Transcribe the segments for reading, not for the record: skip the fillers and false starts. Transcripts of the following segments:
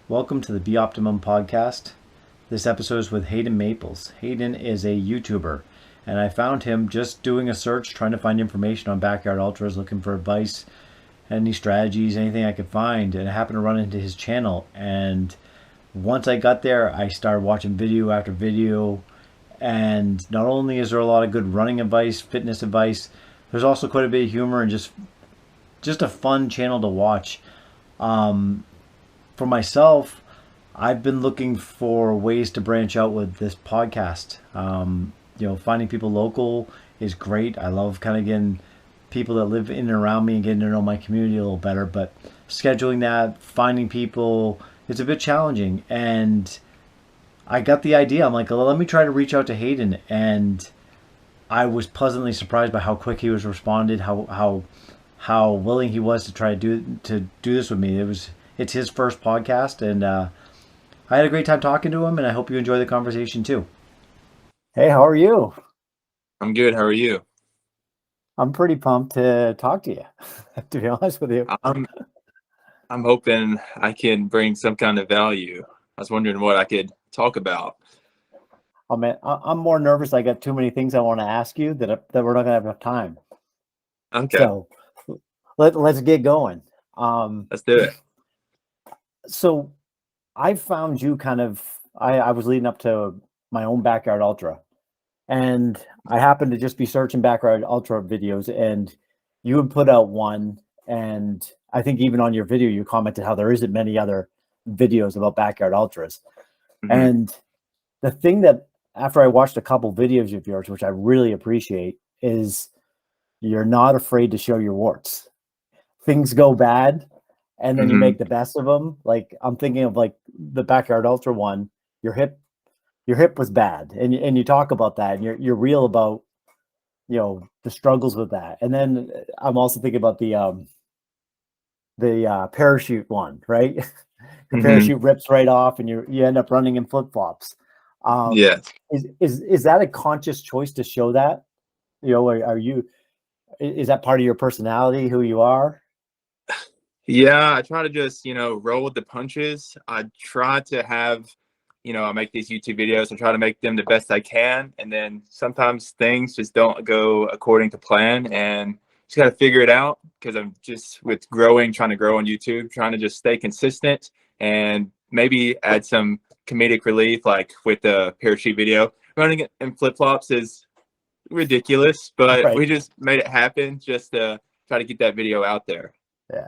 Welcome to the BOPTMN podcast. This episode is with Hayden Maples. Hayden is a YouTuber, and I found him just doing a search, trying to find information on backyard ultras, looking for advice, any strategies, anything I could find, and I happened to run into his channel. And once I got there, I started watching video after video, and not only is there a lot of good running advice, fitness advice, there's also quite a bit of humor and just a fun channel to watch. For myself, I've been looking for ways to branch out with this podcast. Finding people local is great. I love kind of getting people that live in and around me and getting to know my community a little better. But scheduling that, finding people, it's a bit challenging. And I got the idea. I'm like, well, let me try to reach out to Hayden. And I was pleasantly surprised by how quick he was responded, how willing he was to try to do this with me. It's his first podcast, and I had a great time talking to him, and I hope you enjoy the conversation too. Hey, how are you? I'm good. How are you? I'm pretty pumped to talk to you, to be honest with you. I'm hoping I can bring some kind of value. I was wondering what I could talk about. Oh man, I'm more nervous. I got too many things I want to ask you that we're not gonna have enough time. Okay. So let's get going. Let's do it. So I found you I was leading up to my own backyard ultra, and I happened to just be searching backyard ultra videos, and you had put out one, and I think even on your video you commented how there isn't many other videos about backyard ultras. Mm-hmm. And the thing that after I watched a couple videos of yours, which I really appreciate, is you're not afraid to show your warts. Things go bad, and then you make the best of them. Like I'm thinking of like the backyard ultra one. Your hip was bad, and you talk about that, and you're real about the struggles with that. And then I'm also thinking about the parachute one, right? The parachute rips right off, and you end up running in flip flops. Yes. Is that a conscious choice to show that? Is that part of your personality, who you are? Yeah, I try to just, roll with the punches. I try to have, I make these YouTube videos. I try to make them the best I can. And then sometimes things just don't go according to plan, and just got to figure it out, because I'm just trying to grow on YouTube, trying to just stay consistent and maybe add some comedic relief, like with the parachute video. Running it in flip-flops is ridiculous, but Right. We just made it happen just to try to get that video out there. Yeah.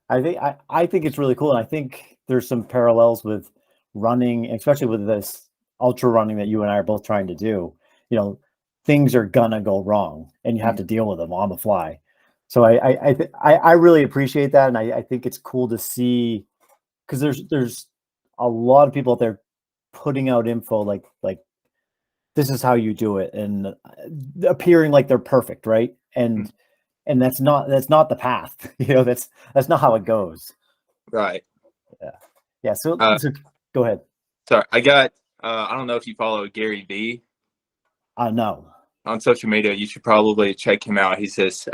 I think it's really cool. And I think there's some parallels with running, especially with this ultra running that you and I are both trying to do. Things are gonna go wrong, and you have to deal with them on the fly. So I really appreciate that, and I think it's cool to see, because there's a lot of people out there putting out info like this is how you do it, and appearing like they're perfect, right? And that's not the path. That's not how it goes. Right. Yeah. So go ahead. Sorry, I don't know if you follow Gary Vee. No. On social media. You should probably check him out. He's this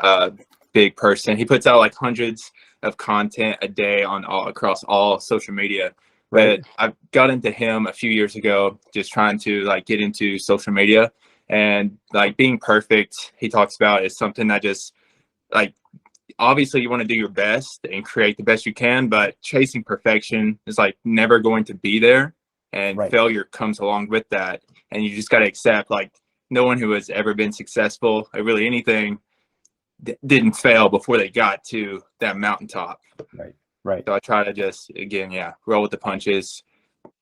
big person. He puts out like hundreds of content a day across all social media. Right. But I got into him a few years ago, just trying to like get into social media, and like being perfect, he talks about, is something that just like, obviously you want to do your best and create the best you can, but chasing perfection is like never going to be there, and failure comes along with that. And you just got to accept, like, no one who has ever been successful at really anything didn't fail before they got to that mountaintop. Right. So I try to just, again, roll with the punches,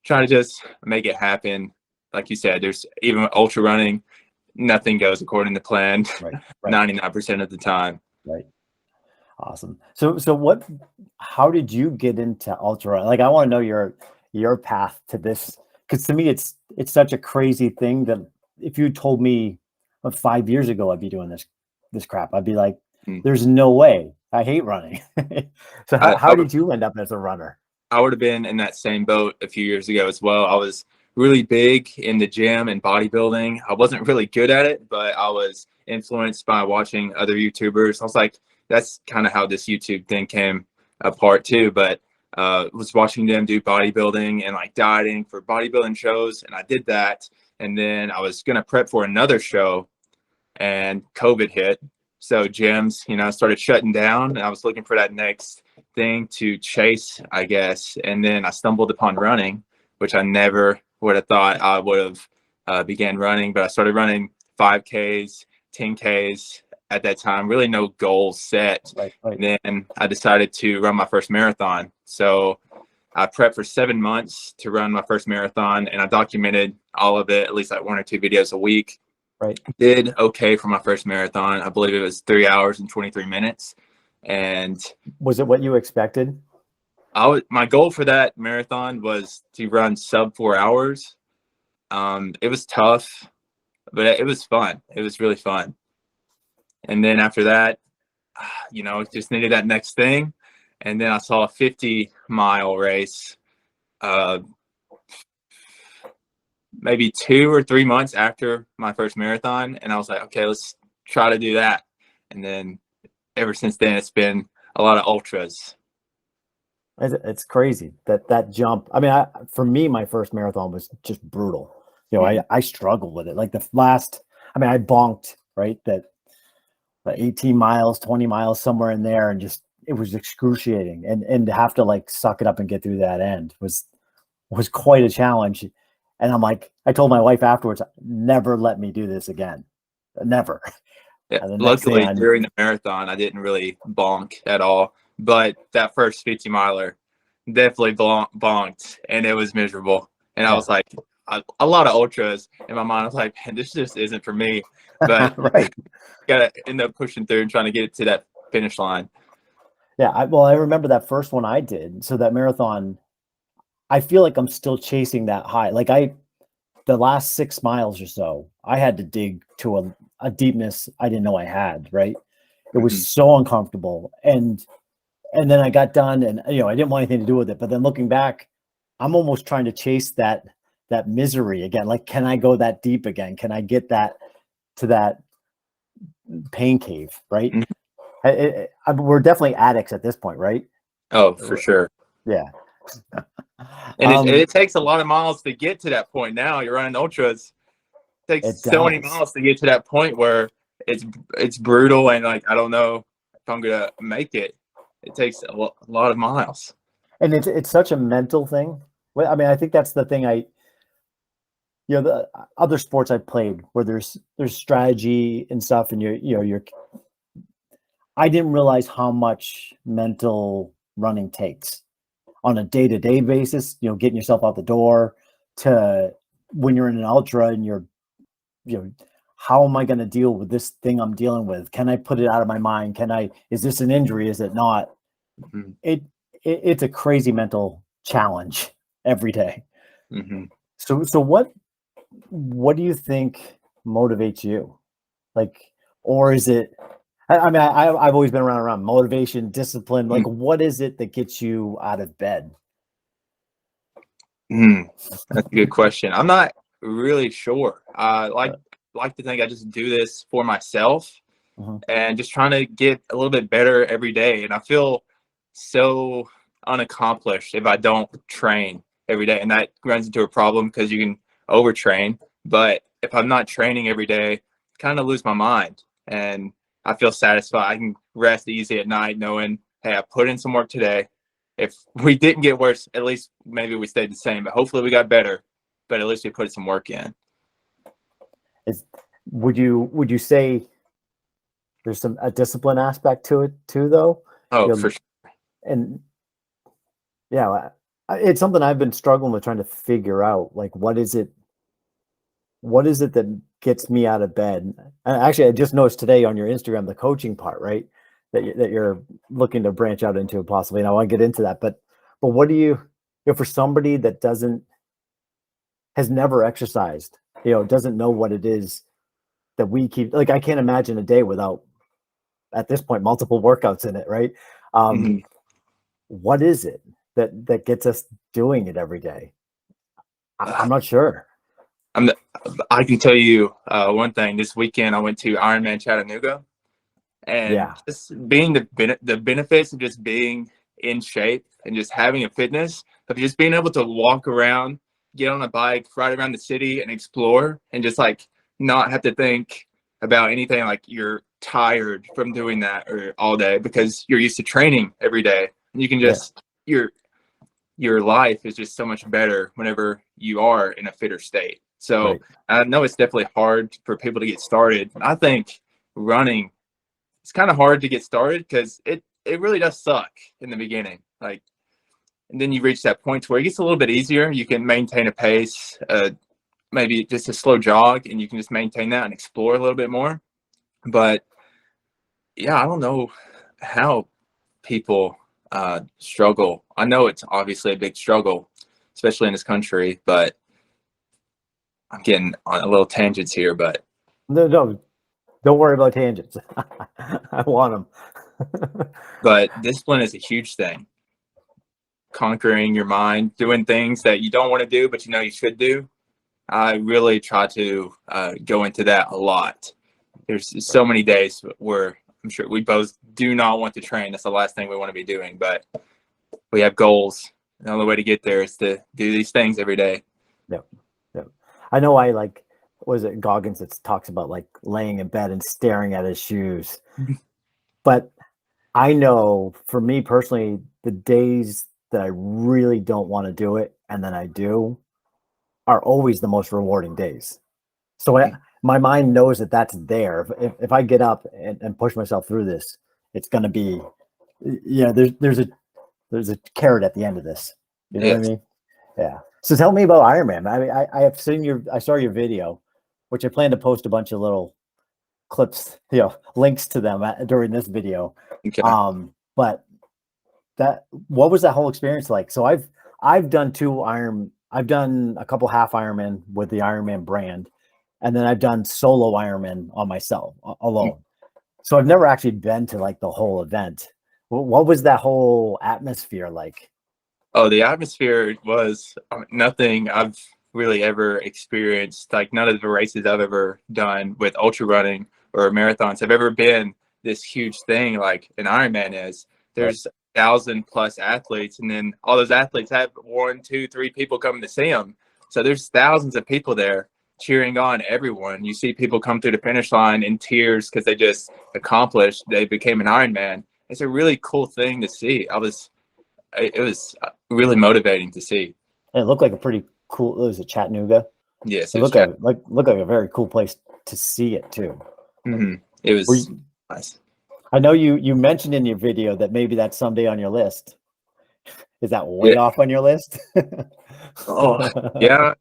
try to just make it happen. Like you said, there's even ultra running, nothing goes according to plan, 99% of the time. Right. Awesome. So how did you get into ultra? Like, I want to know your path to this, because to me it's such a crazy thing that if you told me 5 years ago I'd be doing this crap, I'd be like, there's no way. I hate running. So how did you end up as a runner? I would have been in that same boat a few years ago as well. I was really big in the gym and bodybuilding. I wasn't really good at it, but I was influenced by watching other YouTubers. I was like, that's kind of how this YouTube thing came apart too. But was watching them do bodybuilding and like dieting for bodybuilding shows. And I did that. And then I was going to prep for another show and COVID hit. So gyms, you know, started shutting down, and I was looking for that next thing to chase, I guess. And then I stumbled upon running, which I never would have thought I would have began running, but I started running 5Ks, 10Ks at that time, really no goals set. Right. And then I decided to run my first marathon. So I prepped for 7 months to run my first marathon, and I documented all of it, at least like 1 or 2 videos a week. Right. Did okay for my first marathon. I believe it was 3 hours and 23 minutes. And was it what you expected? My goal for that marathon was to run sub 4 hours. It was tough, but it was fun. It was really fun. And then after that, you know, just needed that next thing. And then I saw a 50-mile race, maybe 2 or 3 months after my first marathon. And I was like, okay, let's try to do that. And then ever since then, it's been a lot of ultras. It's crazy that jump. I mean, for me, my first marathon was just brutal. You know, I struggled with it. Like the last, I mean, I bonked, right? That 18 miles, 20 miles, somewhere in there. And just, it was excruciating. And to have to like suck it up and get through that end was quite a challenge. And I'm like, I told my wife afterwards, never let me do this again. Never. Yeah, luckily, during the marathon, I didn't really bonk at all. But that first 50 miler definitely bonked, and it was miserable. And I was like, a lot of ultras in my mind. I was like, man, this just isn't for me. But right. Gotta end up pushing through and trying to get it to that finish line. Yeah, I remember that first one I did. So that marathon, I feel like I'm still chasing that high. Like the last 6 miles or so, I had to dig to a deepness I didn't know I had, right? It was so uncomfortable. And then I got done, and you know, I didn't want anything to do with it. But then looking back, I'm almost trying to chase that misery again. Like, can I go that deep again? Can I get that to that pain cave, right? We're definitely addicts at this point, right? Oh, for sure. Yeah. And it takes a lot of miles to get to that point. Now you're running ultras. It takes so many miles to get to that point where it's brutal, and like, I don't know if I'm gonna make it. It takes a lot of miles. And it's such a mental thing. I mean, I think that's the thing. You know, the other sports I've played where there's strategy and stuff, and I didn't realize how much mental running takes on a day-to-day basis, you know, getting yourself out the door, to when you're in an ultra and you know, how am I going to deal with this thing I'm dealing with? Can I put it out of my mind? Is this an injury? Is it not? It's a crazy mental challenge every day. So what do you think motivates you? Like, or is it, I mean, I've always been around motivation, discipline. Like, what is it that gets you out of bed? That's a good question. I'm not really sure. I like to think I just do this for myself and just trying to get a little bit better every day. And I feel so unaccomplished if I don't train every day. And that runs into a problem because you can overtrain. But if I'm not training every day, I kind of lose my mind. And I feel satisfied. I can rest easy at night knowing, hey, I put in some work today. If we didn't get worse, at least maybe we stayed the same. But hopefully we got better. But at least we put some work in. Would you say there's a discipline aspect to it too, though? Oh, for sure. And yeah, it's something I've been struggling with, trying to figure out. Like, what is it that gets me out of bed? Actually, I just noticed today on your Instagram, the coaching part, right? That you're looking to branch out into possibly. And I want to get into that, but what do you know, for somebody that has never exercised, you know, doesn't know what it is that we keep, like, I can't imagine a day without, at this point, multiple workouts in it, right? What is it that gets us doing it every day? I'm not sure. I can tell you one thing. This weekend I went to Ironman Chattanooga, and just being the benefits of just being in shape and just having a fitness of just being able to walk around, get on a bike, ride around the city and explore, and just like not have to think about anything, like you're tired from doing that or all day because you're used to training every day. And you can just your life is just so much better whenever you are in a fitter state. So I know it's definitely hard for people to get started. I think running, it's kind of hard to get started because it really does suck in the beginning. Like, and then you reach that point where it gets a little bit easier. You can maintain a pace, maybe just a slow jog, and you can just maintain that and explore a little bit more. But yeah, I don't know how people struggle. I know it's obviously a big struggle, especially in this country, but I'm getting on a little tangents here, but no, don't worry about tangents. I want them. But discipline is a huge thing. Conquering your mind, doing things that you don't want to do, but you know you should do. I really try to go into that a lot. There's so many days where I'm sure we both do not want to train. That's the last thing we want to be doing, but we have goals. The only way to get there is to do these things every day. Yep. I know was it Goggins that talks about like laying in bed and staring at his shoes. But I know for me personally, the days that I really don't want to do it and then I do are always the most rewarding days. So my mind knows that that's there. If I get up and push myself through this, it's going to be, there's a carrot at the end of this. You know what I mean? Yeah. So tell me about Ironman. I mean, I saw your video, which I plan to post a bunch of little clips, links to them during this video. Okay. But what was that whole experience like? So I've done I've done a couple half Ironman with the Ironman brand, and then I've done solo Ironman on myself alone. So I've never actually been to like the whole event. What was that whole atmosphere like? Oh, the atmosphere was nothing I've really ever experienced. Like none of the races I've ever done with ultra running or marathons have ever been this huge thing like an Ironman is. There's 1,000+ athletes, and then all those athletes have 1, 2, 3 people coming to see them. So there's thousands of people there cheering on everyone. You see people come through the finish line in tears because they just accomplished, they became an Ironman. It's a really cool thing to see. It was really motivating to see. It looked like a pretty cool. Was it Chattanooga? Yes, it looked like a very cool place to see it too. Mm-hmm. It was nice. I know you mentioned in your video that maybe that's someday on your list. Is that way off on your list? Oh yeah,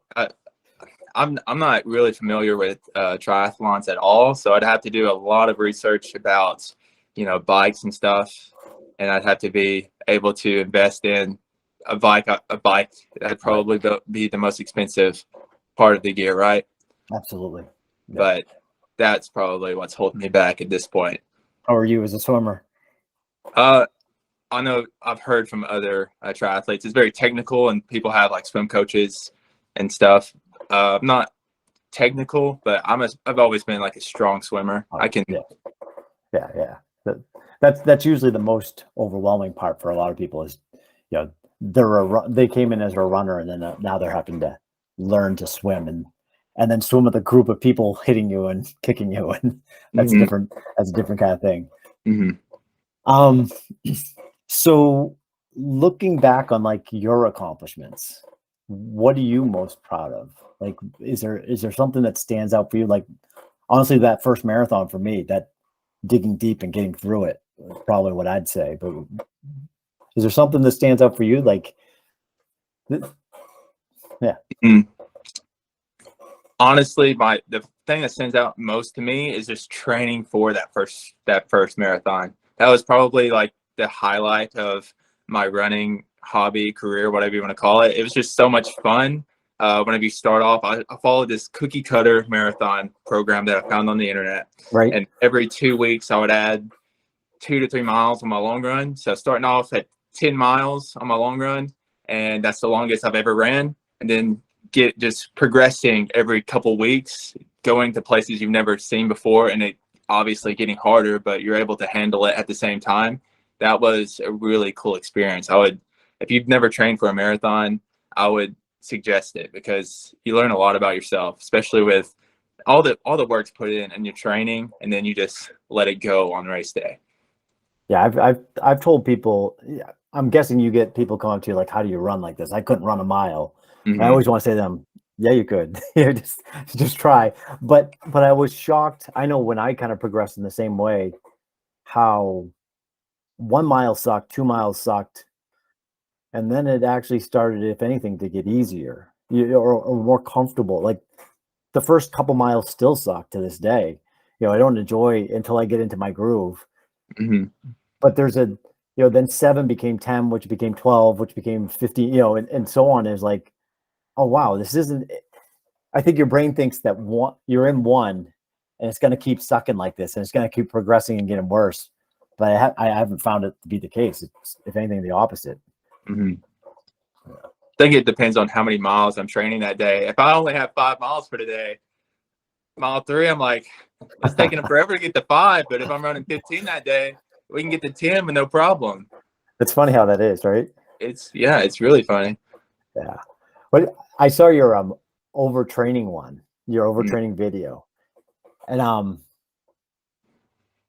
I'm not really familiar with triathlons at all, so I'd have to do a lot of research about bikes and stuff, and I'd have to be able to invest in a bike. That'd probably be the most expensive part of the gear, right? Absolutely. Yeah. But that's probably what's holding me back at this point. How are you as a swimmer? I know I've heard from other triathletes. It's very technical, and people have like swim coaches and stuff. I'm not technical, but I've always been like a strong swimmer. I can. Yeah. That's usually the most overwhelming part for a lot of people is, they came in as a runner, and then now they're having to learn to swim and then swim with a group of people hitting you and kicking you, and that's different. That's a different kind of thing. Mm-hmm. So looking back on like your accomplishments, what are you most proud of? Like, is there something that stands out for you? Like, honestly, that first marathon for me, that digging deep and getting through it is probably what I'd say. But is there something that stands out for you? Like, yeah. Mm-hmm. Honestly, the thing that stands out most to me is just training for that first marathon. That was probably like the highlight of my running hobby, career, whatever you want to call it. It was just so much fun. Whenever you start off, I followed this cookie cutter marathon program that I found on the internet. Right. And every 2 weeks, I would add 2 to 3 miles on my long run. So starting off at 10 miles on my long run, and that's the longest I've ever ran. And then just progressing every couple weeks, going to places you've never seen before, and it obviously getting harder, but you're able to handle it at the same time. that was a really cool experience. I would, if you've never trained for a marathon, I would suggest it, because you learn a lot about yourself, especially with all the work's put in your training, and then you just let it go on race day. Yeah, I've told people, I'm guessing you get people coming to you like, how do you run like this? I couldn't run a mile. Mm-hmm. I always want to say to them, yeah, you could. just try. But I was shocked. I know when I kind of progressed in the same way, how 1 mile sucked, 2 miles sucked, and then it actually started, if anything, to get easier, or more comfortable. Like the first couple miles still suck to this day. I don't enjoy until I get into my groove. Mm-hmm. But there's then 7 became 10, which became 12, which became 15, and so on. Is like, oh wow, this isn't. I think your brain thinks that you're in one, and it's going to keep sucking like this, and it's going to keep progressing and getting worse. But I haven't found it to be the case. It's, if anything, the opposite. Mm-hmm. I think it depends on how many miles I'm training that day. If I only have 5 miles for today, mile 3, I'm like, it's taking them forever to get to 5. But if I'm running 15 that day, we can get to 10 with no problem. It's funny how that is, right? It's really funny. Yeah. But I saw your overtraining one, your overtraining video. And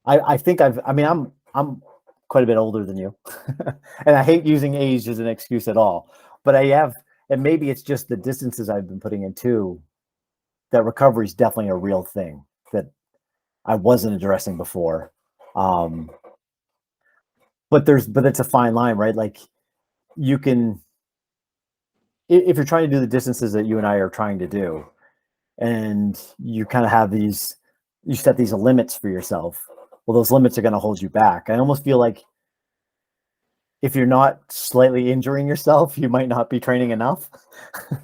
I think I'm quite a bit older than you. And I hate using age as an excuse at all. But I have, and maybe it's just the distances I've been putting in too, that recovery is definitely a real thing that I wasn't addressing before. But it's a fine line, right? Like you can, if you're trying to do the distances that you and I are trying to do, and you kind of have you set these limits for yourself, well, those limits are going to hold you back. I almost feel like if you're not slightly injuring yourself, you might not be training enough.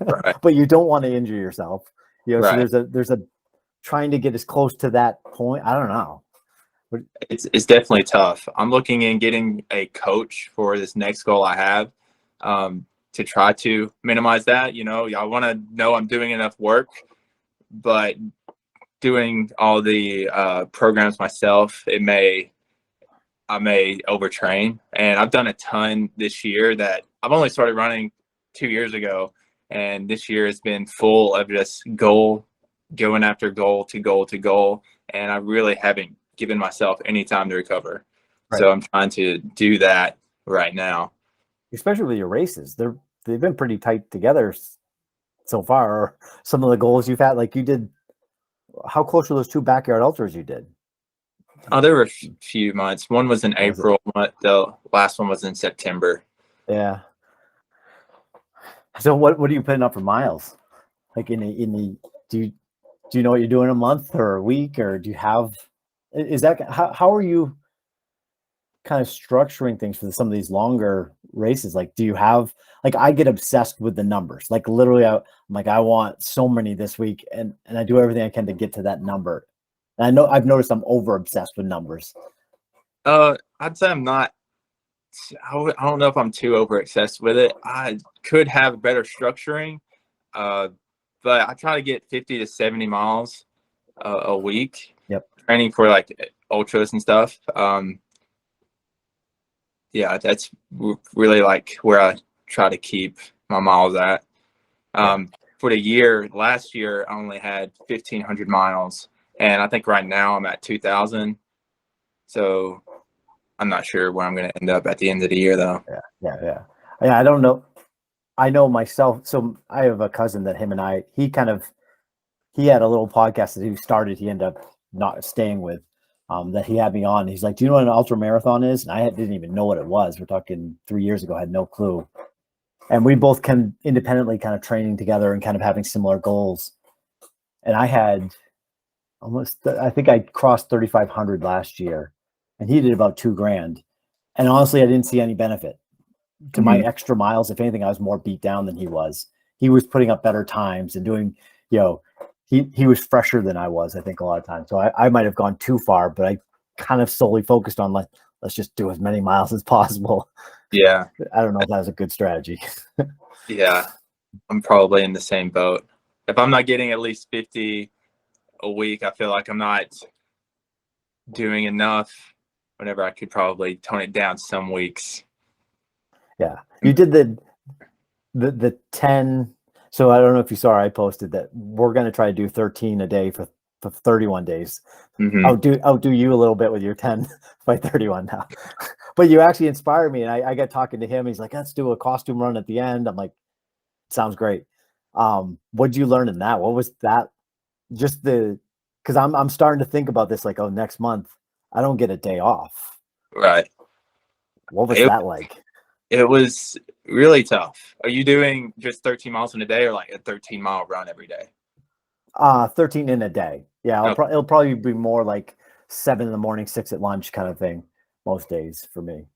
Right. But you don't want to injure yourself. Right. So there's a trying to get as close to that point. I don't know. It's definitely tough. I'm looking in getting a coach for this next goal I have, to try to minimize that. I want to know I'm doing enough work, but doing all the programs myself, I may overtrain. And I've done a ton this year that I've only started running 2 years ago, and this year has been full of just going after goal to goal to goal, and I really haven't given myself any time to recover. Right. So I'm trying to do that right now. Especially with your races, they've been pretty tight together so far. Some of the goals you've had, like you did, how close were those 2 backyard ultras you did? Oh, there were a few months. One was in April. The last one was in September. Yeah. So what are you putting up for miles? Like do you know what you're doing a month or a week, or do you have, is that, how are you kind of structuring things for some of these longer races? Like, do you have, like, I get obsessed with the numbers, like literally I'm like, I want so many this week, and I do everything I can to get to that number. And I've noticed I'm over obsessed with numbers. I'd say I'm not. I don't know if I'm too over obsessed with it. I could have better structuring, but I try to get 50 to 70 miles a week. Yep. Training for like ultras and stuff. Yeah, that's really like where I try to keep my miles at. For the year, last year, I only had 1,500 miles. And I think right now I'm at 2,000. So I'm not sure where I'm going to end up at the end of the year, though. Yeah. I don't know. I know myself. So I have a cousin that he had a little podcast that he started. He ended up not staying with, that he had me on. He's like, do you know what an ultra marathon is? And I didn't even know what it was. We're talking 3 years ago. I had no clue. And we both can independently kind of training together and kind of having similar goals. And I had I think I crossed 3,500 last year, and he did about $2,000. And honestly, I didn't see any benefit to my extra miles. If anything, I was more beat down than he was. He was putting up better times and doing, he was fresher than I was, I think, a lot of times. So I might have gone too far, but I kind of solely focused on let's just do as many miles as possible. Yeah. I don't know if that was a good strategy. Yeah. I'm probably in the same boat. If I'm not getting at least 50 a week, I feel like I'm not doing enough whenever I could probably tone it down some weeks. Yeah. You did the 10. So I don't know if you saw, I posted that we're going to try to do 13 a day for 31 days. Mm-hmm. I'll do you a little bit with your 10 by 31 now. But you actually inspired me. And I got talking to him. He's like, let's do a costume run at the end. I'm like, sounds great. What'd you learn in that? What was that? Just because I'm starting to think about this, like, oh, next month I don't get a day off. Right. What was that like? It was really tough. Are you doing just 13 miles in a day, or like a 13-mile run every day? 13 in a day. Yeah, Okay. it'll probably be more like 7 in the morning, 6 at lunch kind of thing most days for me.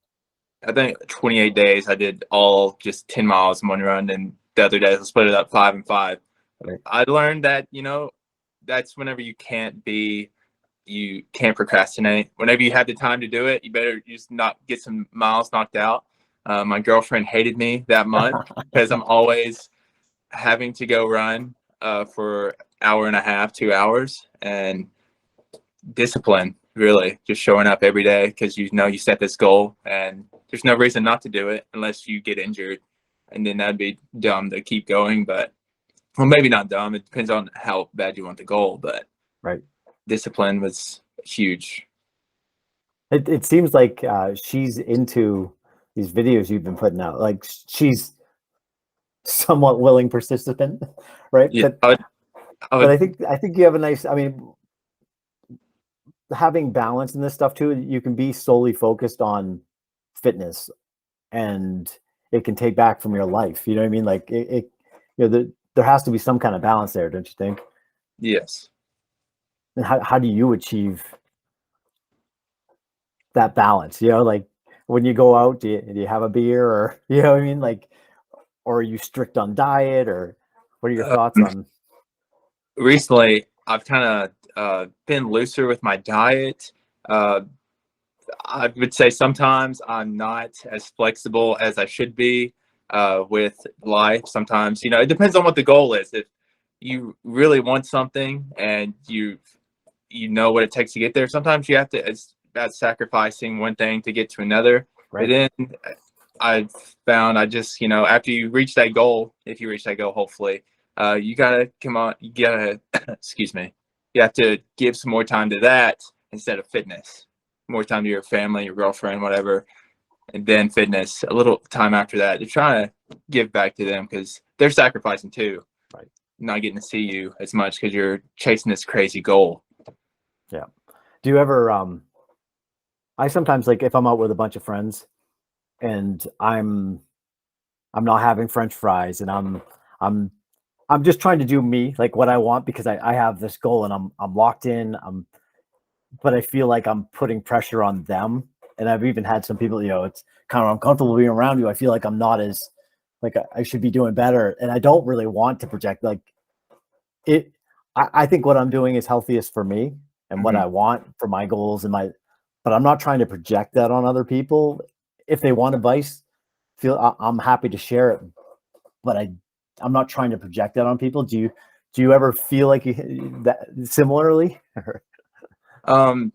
I think 28 days I did all just 10 miles in one run, and the other days I split it up 5 and 5. Right. I learned that, that's whenever you can't procrastinate. Whenever you have the time to do it, you better just not get some miles knocked out. My girlfriend hated me that month because I'm always having to go run for hour and a half, 2 hours, and discipline, really, just showing up every day because you set this goal and there's no reason not to do it unless you get injured, and then that'd be dumb to keep going. But well, maybe not dumb, it depends on how bad you want the goal, but Right. Discipline was huge. It seems like she's into these videos you've been putting out. Like, she's somewhat willing participant, right? Yeah, But I would I think you have a nice, I mean, having balance in this stuff too, you can be solely focused on fitness and it can take back from your life. You know what I mean? Like there has to be some kind of balance there, don't you think? Yes. And how do you achieve that balance? Like when you go out, do you have a beer, or you know what I mean? Like, or are you strict on diet, or what are your thoughts on? Recently, I've kind of been looser with my diet. I would say sometimes I'm not as flexible as I should be with life. Sometimes, it depends on what the goal is. If you really want something and you know what it takes to get there, sometimes you have to, it's about sacrificing one thing to get to another. Right. But then I've found after you reach that goal, if you reach that goal, hopefully, you gotta excuse me, you have to give some more time to that instead of fitness. More time to your family, your girlfriend, whatever, and then fitness. A little time after that, you're trying to give back to them because they're sacrificing too. Right. Not getting to see you as much because you're chasing this crazy goal. Yeah. Do you ever? I sometimes, like, if I'm out with a bunch of friends and I'm not having French fries and I'm just trying to do me, like what I want, because I have this goal and I'm locked in. But I feel like I'm putting pressure on them. And I've even had some people, it's kind of uncomfortable being around you. I feel like I'm not as, like, I should be doing better. And I don't really want to project like it. I think what I'm doing is healthiest for me and what I want for my goals but I'm not trying to project that on other people. If they want advice, I'm happy to share it, but I'm not trying to project that on people. Do you ever feel like that similarly? I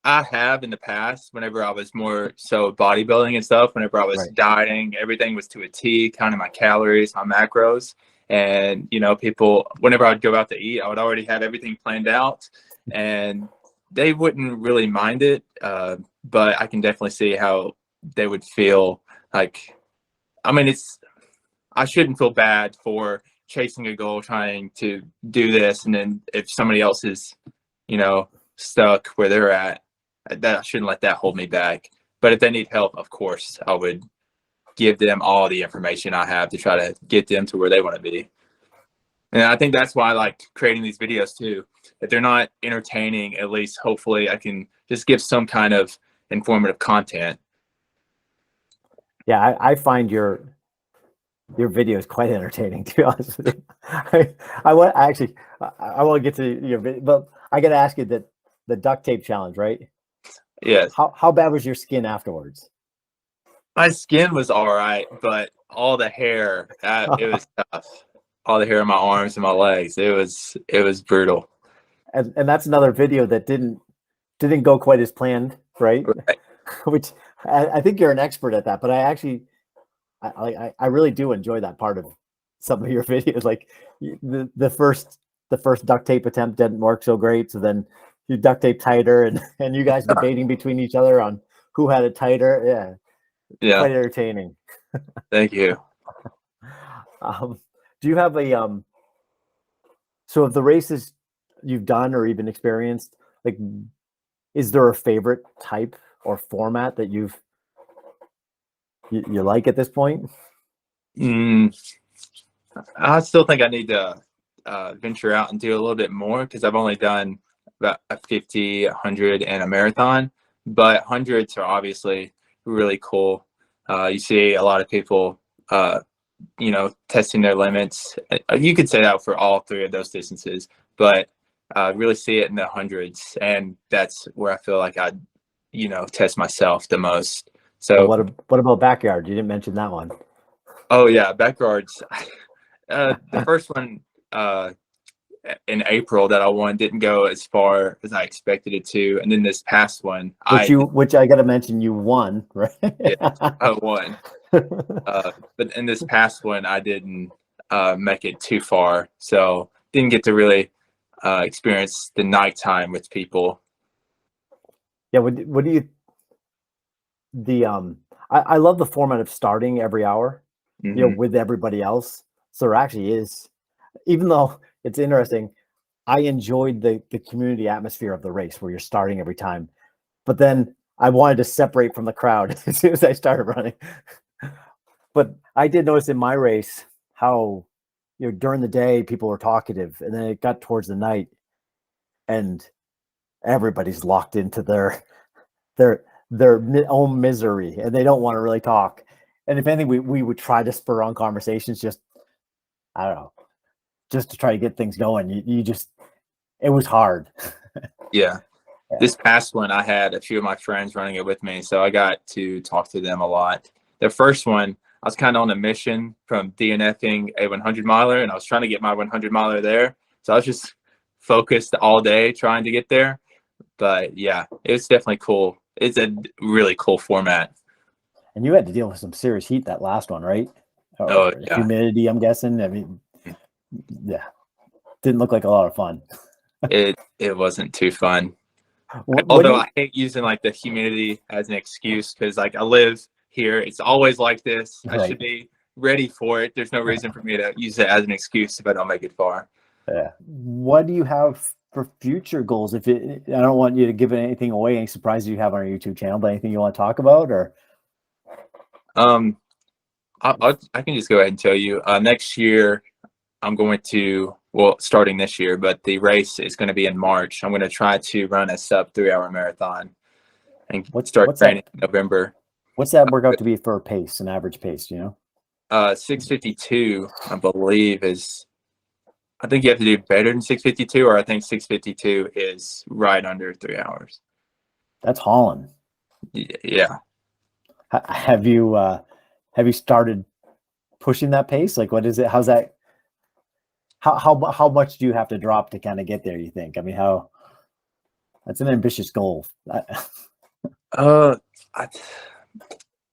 have in the past, whenever I was more so bodybuilding and stuff, whenever I was dieting, everything was to a T, counting my calories, my macros. And, people, whenever I'd go out to eat, I would already have everything planned out and they wouldn't really mind it. But I can definitely see how they would feel like, I shouldn't feel bad for chasing a goal, trying to do this. And then if somebody else is, stuck where they're at, that I shouldn't let that hold me back. But if they need help, of course, I would give them all the information I have to try to get them to where they want to be. And I think that's why I like creating these videos too. If they're not entertaining, at least hopefully I can just give some kind of informative content. Yeah, I find your videos quite entertaining, to be honest with you. I want to get to your video, but I got to ask you that the duct tape challenge, right? Yes. How bad was your skin afterwards? My skin was all right, but all the hair, it was tough. All the hair on my arms and my legs, it was brutal. And that's another video that didn't go quite as planned. right? Right. Which I think you're an expert at that, but I really do enjoy that part of some of your videos. Like the first duct tape attempt didn't work so great, so then you duct tape tighter, and you guys debating between each other on who had it tighter. Yeah, Yeah. quite entertaining. Thank you. Do you have a so of the races you've done or even experienced, like, is there a favorite type or format that you like at this point? I still think I need to venture out and do a little bit more, because I've only done about a 50, 100, and a marathon. But hundreds are obviously really cool. You see a lot of people, testing their limits. You could say that for all three of those distances, but really see it in the hundreds, and that's where I feel like I, test myself the most. So what about backyard? You didn't mention that one. Oh yeah, backyards. The first one in April that I won didn't go as far as I expected it to, and then this past one, which I got to mention, you won, right? Yeah, I won. But in this past one, I didn't make it too far, so didn't get to really experience the nighttime with people. Yeah, what do you I love the format of starting every hour, with everybody else. So there actually is, even though it's interesting, I enjoyed the community atmosphere of the race where you're starting every time, but then I wanted to separate from the crowd as soon as I started running. But I did notice in my race how, during the day people were talkative, and then it got towards the night and everybody's locked into their own misery, and they don't want to really talk. And if anything, we would try to spur on conversations, just, I don't know, just to try to get things going. It was hard. Yeah. This past one, I had a few of my friends running it with me, so I got to talk to them a lot. The first one, I was kind of on a mission from DNFing a 100 miler, and I was trying to get my 100 miler there. So I was just focused all day trying to get there. But yeah, it's definitely cool. It's a really cool format. And you had to deal with some serious heat that last one, right? Oh, yeah. Humidity, I'm guessing. I mean, yeah, didn't look like a lot of fun. It wasn't too fun. Although I hate using like the humidity as an excuse, because like I live here, it's always like this. I should be ready for it. There's no reason for me to use it as an excuse if I don't make it far. Yeah. What do you have for future goals? I don't want you to give anything away, any surprises you have on our YouTube channel, but anything you want to talk about, or? I can just go ahead and tell you. Next year, I'm going to, starting this year, but the race is going to be in March. I'm going to try to run a sub 3-hour marathon and start training in November. What's that work out to be for a pace, an average pace, 6:52, I believe, is, I think you have to do better than 6:52, or I think 6:52 is right under 3 hours. That's hauling. Yeah. Have you started pushing that pace? Like, what is it? How's that? How much do you have to drop to kind of get there, you think? I mean, that's an ambitious goal. Well,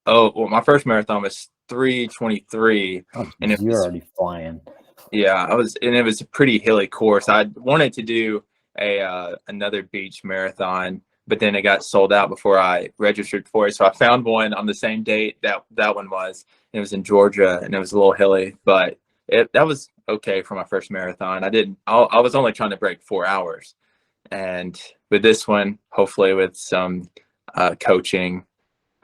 my first marathon was 3:23, and you're already flying. Yeah, and it was a pretty hilly course. I wanted to do another beach marathon, but then it got sold out before I registered for it. So I found one on the same date that one was. It was in Georgia, and it was a little hilly, but that was okay for my first marathon. I was only trying to break 4 hours, and with this one, hopefully with some coaching,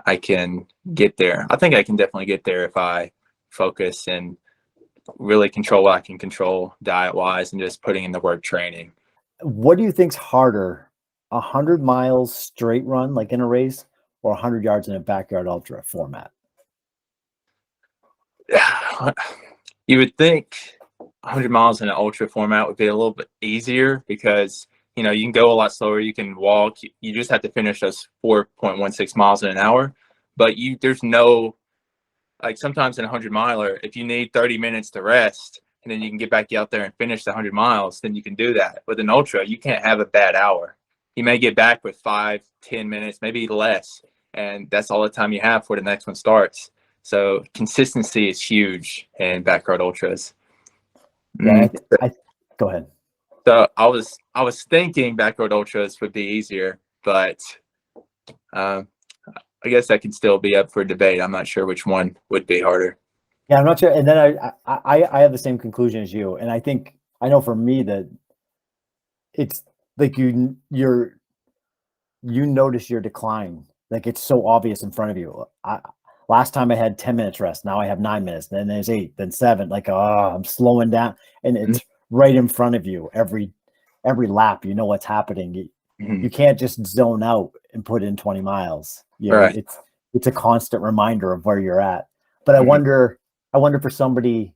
I can get there. I think I can definitely get there if I focus and really control what I can control diet-wise and just putting in the work training. What do you think's harder, 100 miles straight run like in a race, or 100 yards in a backyard ultra format? You would think 100 miles in an ultra format would be a little bit easier, because you can go a lot slower, you can walk, you just have to finish those 4.16 miles in an hour. But there's no, like, sometimes in a 100 miler, if you need 30 minutes to rest and then you can get back out there and finish the 100 miles, then you can do that. With an ultra, you can't have a bad hour. you may get back with 5-10 minutes, maybe less, and that's all the time you have before the next one starts. So consistency is huge in backyard ultras. Yeah, go ahead. So I was thinking backyard ultras would be easier, but I guess that can still be up for debate. I'm not sure which one would be harder. Yeah, I'm not sure. And then I have the same conclusion as you. And I know for me that it's like you notice your decline. Like it's so obvious in front of you. Last time I had 10 minutes rest. Now I have 9 minutes. Then there's 8, then 7. Like, I'm slowing down. And it's right in front of you every lap. You know what's happening. You can't just zone out and put in 20 miles. You know, Right. It's a constant reminder of where you're at. But I wonder for somebody.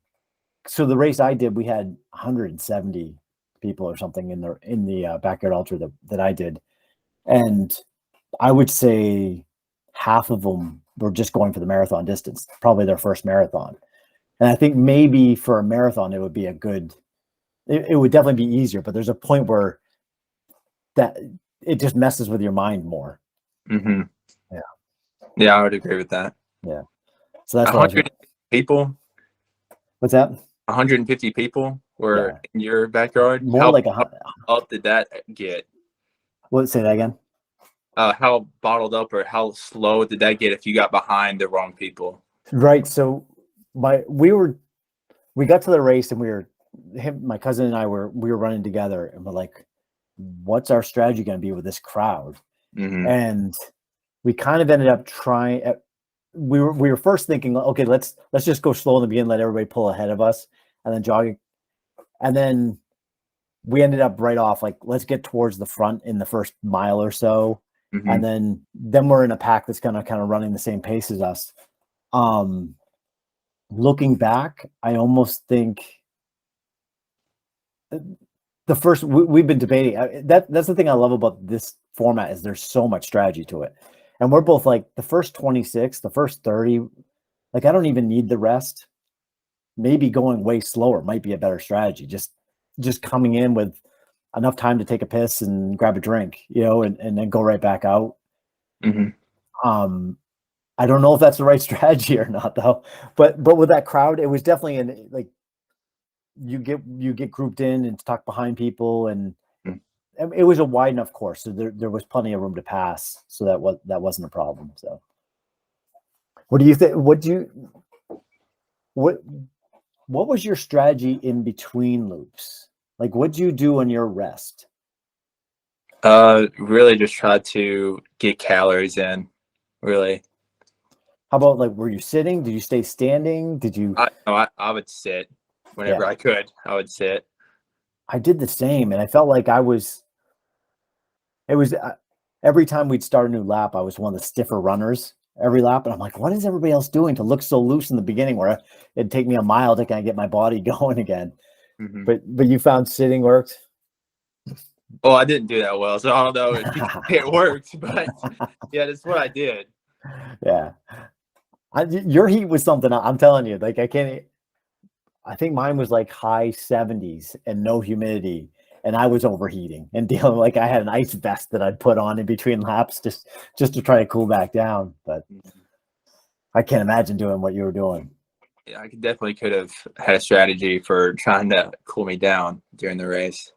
So the race I did, we had 170 people or something in the backyard ultra that I did, and I would say half of them were just going for the marathon distance, probably their first marathon. And I think maybe for a marathon it would be it would definitely be easier, but there's a point where that it just messes with your mind more. Yeah, I would agree with that. Yeah. So that's 100 people. What's that? 150 people were in your backyard. More how like up did that get? Say that again. How bottled up or how slow did that get if you got behind the wrong people? Right. So we got to the race and my cousin and I we were running together, and we're like, what's our strategy going to be with this crowd? And we kind of ended up trying. We were first thinking, okay, let's just go slow in the beginning, let everybody pull ahead of us, and then jogging. And then we ended up right off, like, let's get towards the front in the first mile or so. And then we're in a pack that's kind of running the same pace as us. Looking back, I almost think the first we've been debating that's the thing I love about this format is there's so much strategy to it. And we're both like the first 26, the first 30, like I don't even need the rest. Maybe going way slower might be a better strategy. Just coming in with enough time to take a piss and grab a drink, and then go right back out. I don't know if that's the right strategy or not though, but with that crowd, it was definitely like you get grouped in and stuck behind people, and it was a wide enough course, so there was plenty of room to pass, so that wasn't a problem. So what do you think? What was your strategy in between loops? Like, what'd you do on your rest? Really just try to get calories in, really. How about, like, were you sitting? Did you stay standing? Did you? I would sit whenever I could. I would sit. I did the same, and I felt like it was every time we'd start a new lap, I was one of the stiffer runners every lap. And I'm like, what is everybody else doing to look so loose in the beginning where it'd take me a mile to kind of get my body going again? But you found sitting worked? Well, I didn't do that well, so I don't know if it worked, but yeah, that's what I did. Yeah. Your heat was something, I'm telling you, like I think mine was like high 70s and no humidity. And I was overheating and dealing, like I had an ice vest that I'd put on in between laps just to try to cool back down. But I can't imagine doing what you were doing. Yeah, I definitely could have had a strategy for trying to cool me down during the race.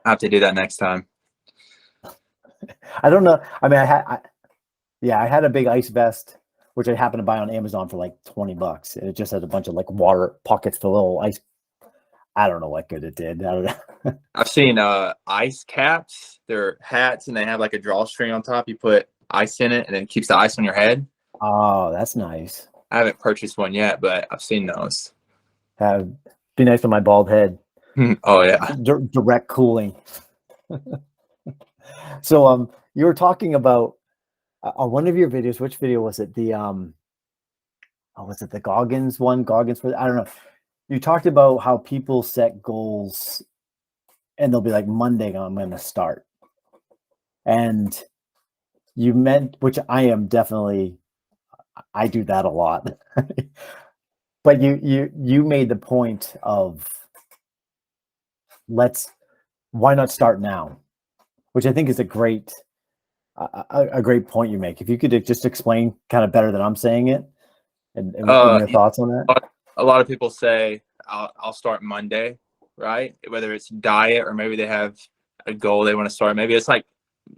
I have to do that next time. I don't know. I mean, I had a big ice vest, which I happened to buy on Amazon for like $20. And it just had a bunch of like water pockets for little ice. I don't know what good it did. I don't know. I've seen ice caps. They're hats and they have like a drawstring on top. You put ice in it and then it keeps the ice on your head. Oh, that's nice. I haven't purchased one yet, but I've seen those. Be nice on my bald head. Oh yeah. Direct cooling. So you were talking about on one of your videos, which video was it? Was it the Goggins one? Goggins for I don't know. You talked about how people set goals and they'll be like, Monday, I'm going to start. And you meant, which I do that a lot. But you made the point of why not start now? which I think is a great point you make. If you could just explain kind of better than I'm saying it, and your thoughts on that. A lot of people say I'll start Monday, right? Whether it's diet or maybe they have a goal they want to start. Maybe it's like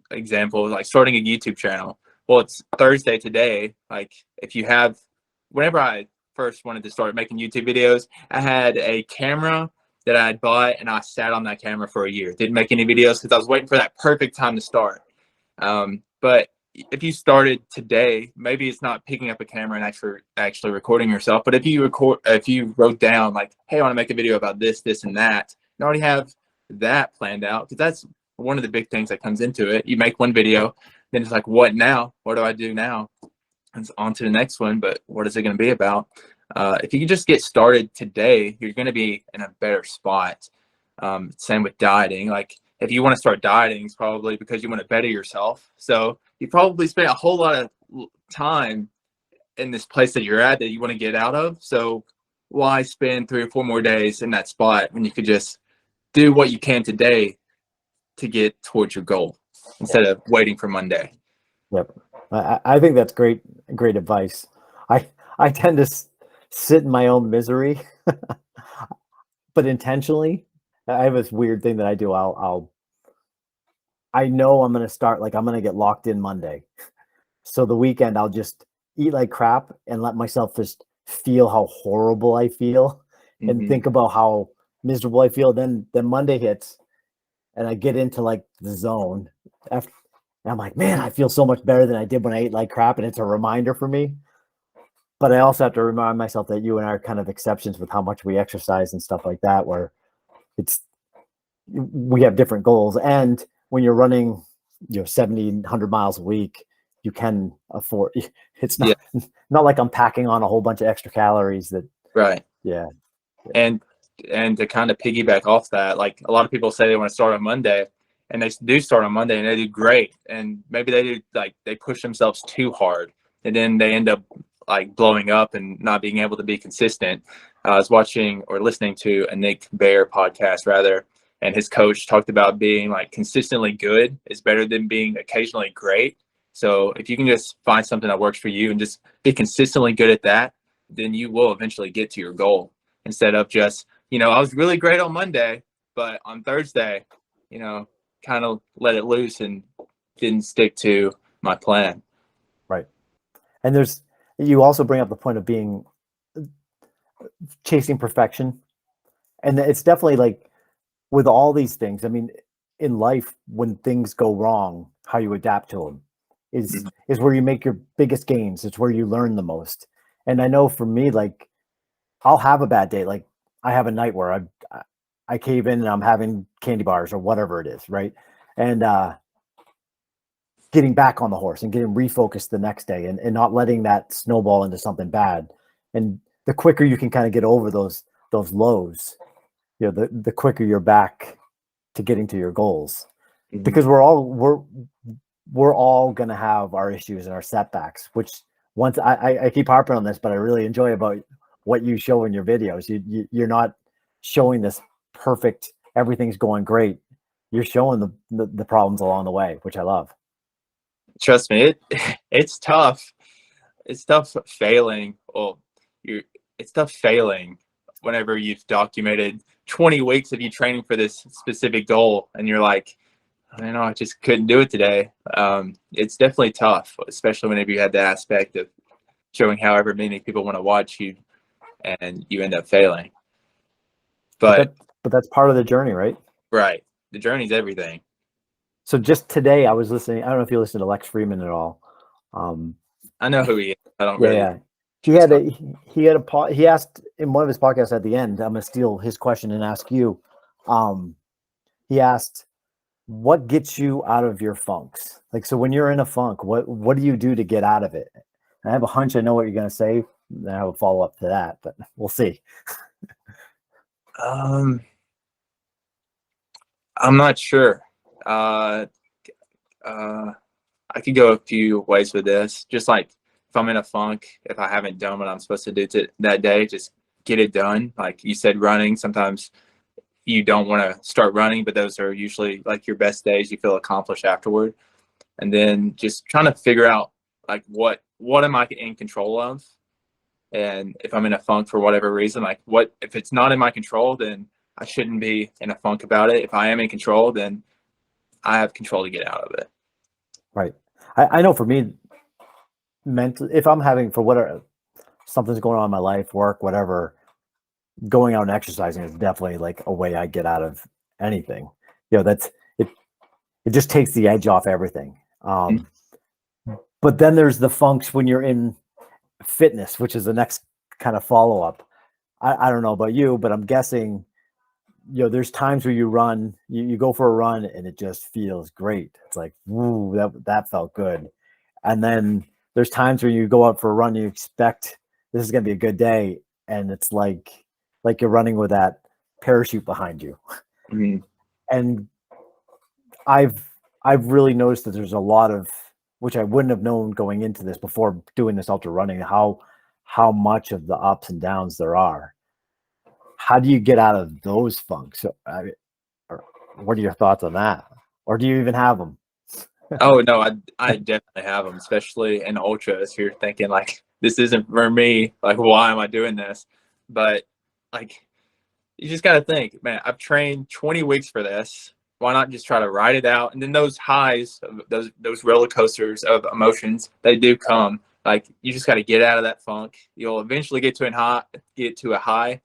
example, like starting a YouTube channel. Well, it's Thursday today. Like if you have, whenever I first wanted to start making YouTube videos, I had a camera that I had bought and I sat on that camera for a year. Didn't make any videos because I was waiting for that perfect time to start. But if you started today, maybe it's not picking up a camera and actually recording yourself. But if you wrote down like, hey, I want to make a video about this, this, and that, you already have that planned out, because that's one of the big things that comes into it. You make one video, then it's like, what now? What do I do now? And it's on to the next one, but what is it going to be about? If you can just get started today, you're going to be in a better spot. Same with dieting. Like if you want to start dieting, it's probably because you want to better yourself. So you probably spent a whole lot of time in this place that you're at that you want to get out of. So why spend 3 or 4 more days in that spot when you could just do what you can today to get towards your goal instead of waiting for Monday? Yep. I think that's great advice. I tend to sit in my own misery, but intentionally. I have this weird thing that I do. I know I'm going to start, like I'm going to get locked in Monday. So the weekend I'll just eat like crap and let myself just feel how horrible I feel and think about how miserable I feel. Then Monday hits and I get into like the zone and I'm like, man, I feel so much better than I did when I ate like crap. And it's a reminder for me. But I also have to remind myself that you and I are kind of exceptions with how much we exercise and stuff like that, where we have different goals. And when you're running, 70, 100 miles a week, you can afford, it's not, not like I'm packing on a whole bunch of extra calories that. Right. Yeah. And to kind of piggyback off that, like a lot of people say they want to start on Monday and they do start on Monday and they do great. And maybe they push themselves too hard and then they end up like blowing up and not being able to be consistent. I was watching or listening to a Nick Bare podcast rather, and his coach talked about being like consistently good is better than being occasionally great. So if you can just find something that works for you and just be consistently good at that, then you will eventually get to your goal, instead of just, I was really great on Monday, but on Thursday, kind of let it loose and didn't stick to my plan. Right. And you also bring up the point of chasing perfection. And it's definitely like with all these things, I mean, in life, when things go wrong, how you adapt to them is where you make your biggest gains. It's where you learn the most. And I know for me, like I'll have a bad day. Like I have a night where I cave in and I'm having candy bars or whatever it is. Right. And, getting back on the horse and getting refocused the next day and not letting that snowball into something bad. And the quicker you can kind of get over those lows, the quicker you're back to getting to your goals, because we're all going to have our issues and our setbacks, which once I keep harping on this, but I really enjoy about what you show in your videos. You're not showing this perfect, everything's going great. You're showing the problems along the way, which I love. Trust me, it's tough. It's tough failing. Well, it's tough failing whenever you've documented 20 weeks of you training for this specific goal and you're like, I just couldn't do it today. It's definitely tough, especially whenever you have the aspect of showing however many people want to watch you and you end up failing. But that's part of the journey, right? Right. The journey's everything. So just today I was listening. I don't know if you listen to Lex Freeman at all. I know who he is. I don't really. Yeah. He asked in one of his podcasts at the end, I'm going to steal his question and ask you. He asked, what gets you out of your funks? Like, so when you're in a funk, what do you do to get out of it? And I have a hunch I know what you're going to say. Then I have a follow up to that, but we'll see. I'm not sure. I could go a few ways with this. Just like if I'm in a funk, if I haven't done what I'm supposed to do that day, just get it done. Like you said, running, sometimes you don't want to start running, but those are usually like your best days. You feel accomplished afterward. And then just trying to figure out like what am I in control of? And if I'm in a funk for whatever reason, like what if it's not in my control, then I shouldn't be in a funk about it. If I am in control, then I have control to get out of it. Right. I know for me, mentally, if I'm having for whatever something's going on in my life, work, whatever, going out and exercising is definitely like a way I get out of anything. You know, that's it. It just takes the edge off everything. But then there's the funks when you're in fitness, which is the next kind of follow up. I don't know about you, but I'm guessing, you know, there's times where you run, you go for a run and it just feels great. It's like, woo, that felt good. And then there's times where you go out for a run, you expect this is going to be a good day. And it's like you're running with that parachute behind you. And I've really noticed that there's a lot of, which I wouldn't have known going into this before doing this ultra running, how much of the ups and downs there are. How do you get out of those funks? What are your thoughts on that? Or do you even have them? Oh no, I definitely have them, especially in ultras. You're thinking like, this isn't for me. Like, why am I doing this? But like, you just got to think, man, I've trained 20 weeks for this. Why not just try to ride it out? And then those highs, those roller coasters of emotions, they do come. Like, you just got to get out of that funk. You'll eventually get to a high.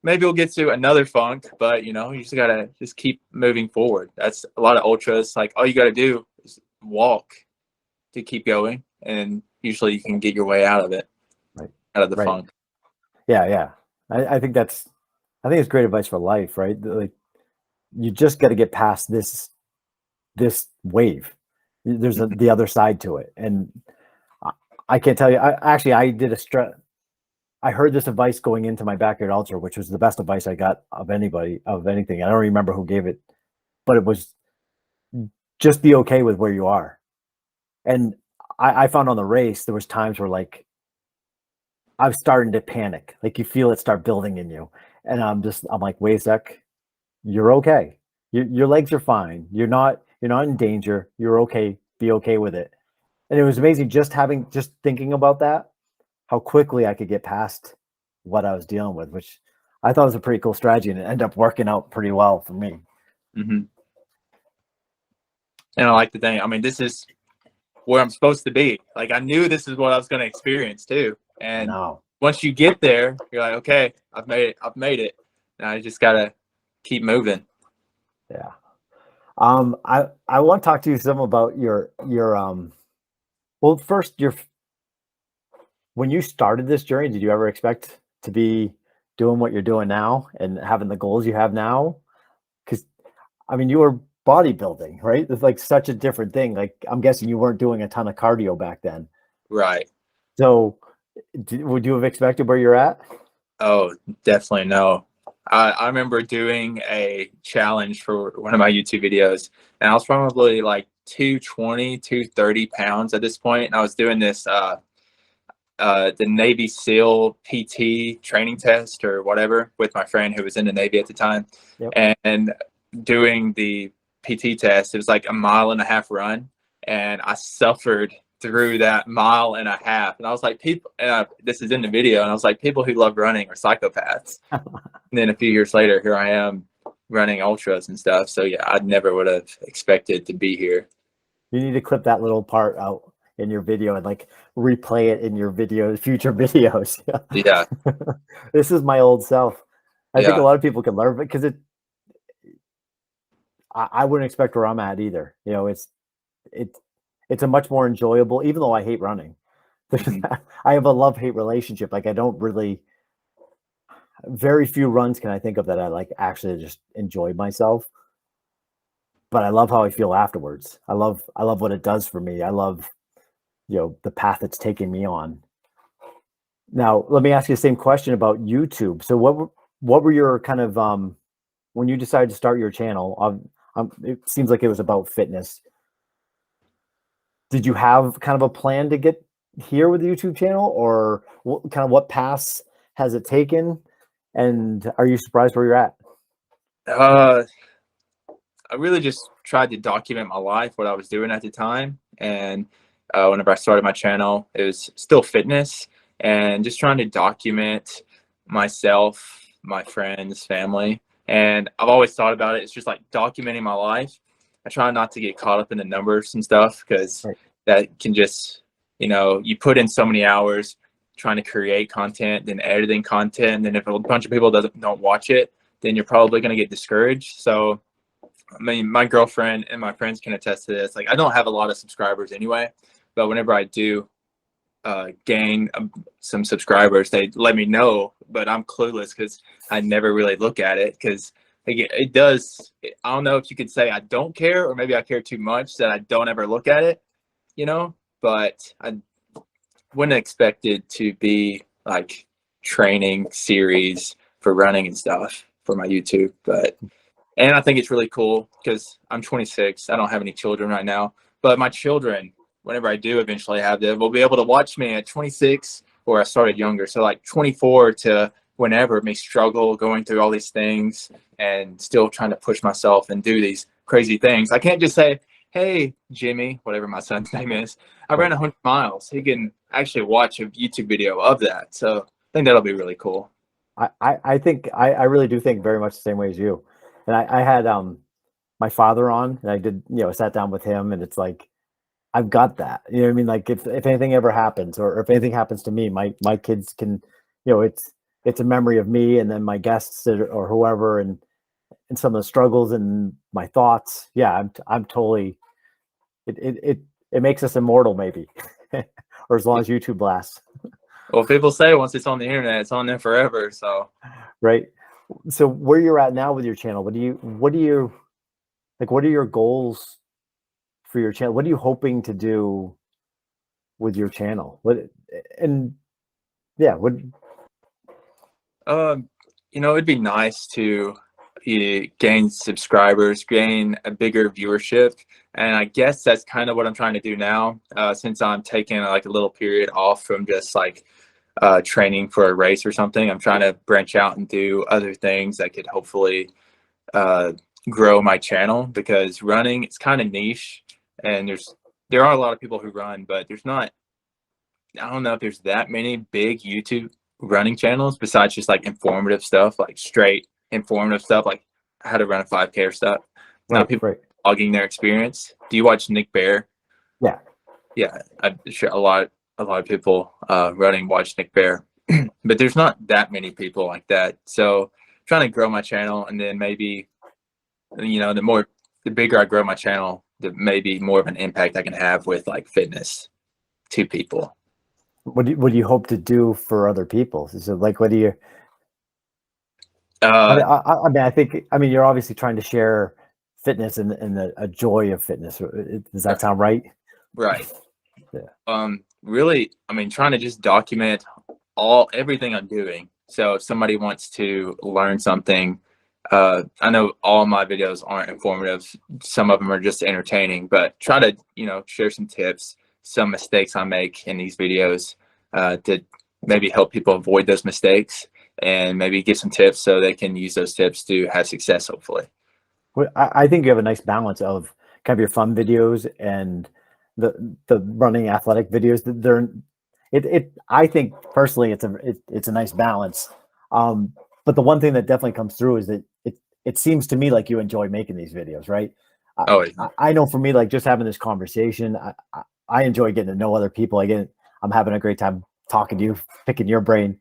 Maybe we'll get to another funk, but you know, you just got to just keep moving forward. That's a lot of ultras. Like, all you got to do is walk to keep going. And usually you can get your way out of it, right, out of the funk. Yeah. I think it's great advice for life, right? Like, you just got to get past this wave. There's the other side to it. And I can't tell you, I did I heard this advice going into my backyard ultra, which was the best advice I got of anything. I don't remember who gave it, but it was just be okay with where you are. And I found on the race, there was times where like, I was starting to panic. Like, you feel it start building in you. And I'm like, wait a sec, you're okay. Your legs are fine. You're not in danger. You're okay. Be okay with it. And it was amazing just thinking about that, how quickly I could get past what I was dealing with, which I thought was a pretty cool strategy, and it ended up working out pretty well for me. And I like the thing. I mean, this is where I'm supposed to be. Like, I knew this is what I was going to experience too. And once you get there, you're like, okay, I've made it. Now I just got to keep moving. Yeah. I want to talk to you some about your well, first, when you started this journey, did you ever expect to be doing what you're doing now and having the goals you have now? Because, I mean, you were bodybuilding, right? It's like such a different thing. Like, I'm guessing you weren't doing a ton of cardio back then. Right. So would you have expected where you're at? Oh, definitely no. I remember doing a challenge for one of my YouTube videos, and I was probably like 220, 230 pounds at this point. And I was doing this, the Navy SEAL PT training test or whatever with my friend who was in the Navy at the time. Yep. And doing the PT test, it was like a 1.5 mile run. And I suffered through that 1.5 miles. And I was like, people, this is in the video. And I was like, people who love running are psychopaths. And then a few years later, here I am running ultras and stuff. So yeah, I never would have expected to be here. You need to clip that little part out in your video and like replay it in your future videos. Yeah. This is my old self. I think a lot of people can learn because I wouldn't expect where I'm at either. You know, it's a much more enjoyable, even though I hate running. I have a love-hate relationship. Like, I don't really, very few runs can I think of that I like actually just enjoy myself. But I love how I feel afterwards. I love what it does for me. I love, you know, the path it's taking me on. Now, let me ask you the same question about YouTube. So what were your kind of, when you decided to start your channel, it seems like it was about fitness. Did you have kind of a plan to get here with the YouTube channel, or what paths has it taken? And are you surprised where you're at? Uh, I really just tried to document my life, what I was doing at the time. And whenever I started my channel, it was still fitness and just trying to document myself, my friends, family. And I've always thought about it. It's just like documenting my life. I try not to get caught up in the numbers and stuff because that can just, you put in so many hours trying to create content, then editing content. And then if a bunch of people don't watch it, then you're probably going to get discouraged. So, I mean, my girlfriend and my friends can attest to this. Like, I don't have a lot of subscribers anyway, but whenever I do gain some subscribers, they let me know, but I'm clueless because I never really look at it because it does. I don't know if you could say I don't care, or maybe I care too much that I don't ever look at it, but I wouldn't expect it to be like training series for running and stuff for my YouTube, and I think it's really cool because I'm 26. I don't have any children right now, but my children, whenever I do eventually have them, will be able to watch me at 26, or I started younger. So like 24 to whenever, may struggle going through all these things and still trying to push myself and do these crazy things. I can't just say, hey, Jimmy, whatever my son's name is, I ran 100 miles. He can actually watch a YouTube video of that. So I think that'll be really cool. I think I really do think very much the same way as you. And I had my father on, and I did, sat down with him, and it's like, I've got that. You know what I mean? Like if anything ever happens, or if anything happens to me, my kids can, it's a memory of me and then my guests or whoever, and some of the struggles and my thoughts. Yeah, I'm totally, it makes us immortal maybe, or as long as YouTube lasts. Well, people say once it's on the internet, it's on there forever. So, right. So where you're at now with your channel, what are your goals for your channel? What are you hoping to do with your channel? it'd be nice to gain subscribers, gain a bigger viewership. And I guess that's kind of what I'm trying to do now, since I'm taking like a little period off from just like training for a race or something. I'm trying to branch out and do other things that could hopefully grow my channel, because running, it's kind of niche, and there are a lot of people who run, but I don't know if there's that many big YouTube running channels besides just like informative stuff, like straight informative stuff, like how to run a 5K or stuff. Not people blogging their experience. Do you watch Nick Bear? Yeah, I'm sure a lot of people running watch Nick Bear, but there's not that many people like that. So trying to grow my channel, and then maybe, the bigger I grow my channel, the maybe more of an impact I can have with like fitness to people. What do you hope to do for other people? So like, what do you? I mean, you're obviously trying to share fitness and a joy of fitness. Does that sound right? Right. Yeah. Really, I mean, trying to just document everything I'm doing. So if somebody wants to learn something, I know all my videos aren't informative. Some of them are just entertaining, but try to, share some tips, some mistakes I make in these videos, to maybe help people avoid those mistakes, and maybe give some tips so they can use those tips to have success, hopefully. Well, I think you have a nice balance of kind of your fun videos and the running athletic videos. I think personally it's a nice balance. But the one thing that definitely comes through is that it seems to me like you enjoy making these videos, right? I know for me, like just having this conversation, I enjoy getting to know other people. I'm having a great time talking to you, picking your brain.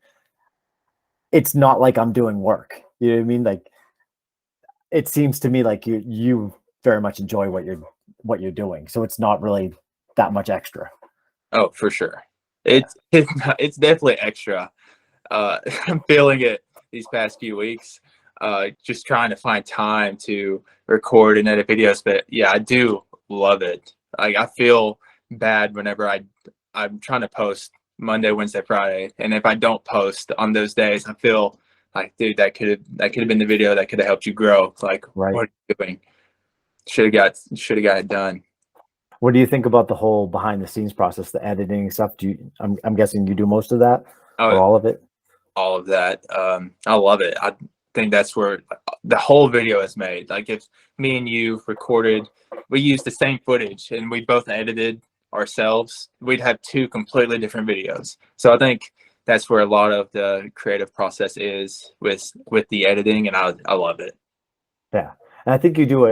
It's not like I'm doing work. You know what I mean? Like, it seems to me like you very much enjoy what you're doing. So it's not really that much extra. Oh, for sure. It's definitely extra. I'm feeling it these past few weeks. Just trying to find time to record and edit videos. But yeah, I do love it. Like, I feel bad whenever I'm trying to post Monday, Wednesday, Friday, and if I don't post on those days, I feel like, dude, that could have been the video that could have helped you grow. Like, right. What are you doing? Should have got it done. What do you think about the whole behind the scenes process, the editing stuff? I'm guessing you do most of that, or all of it? All of that. I love it. I think that's where the whole video is made. Like if me and you recorded, we used the same footage and we both edited ourselves, we'd have two completely different videos. So I think that's where a lot of the creative process is with the editing, and I love it. Yeah, and I think you do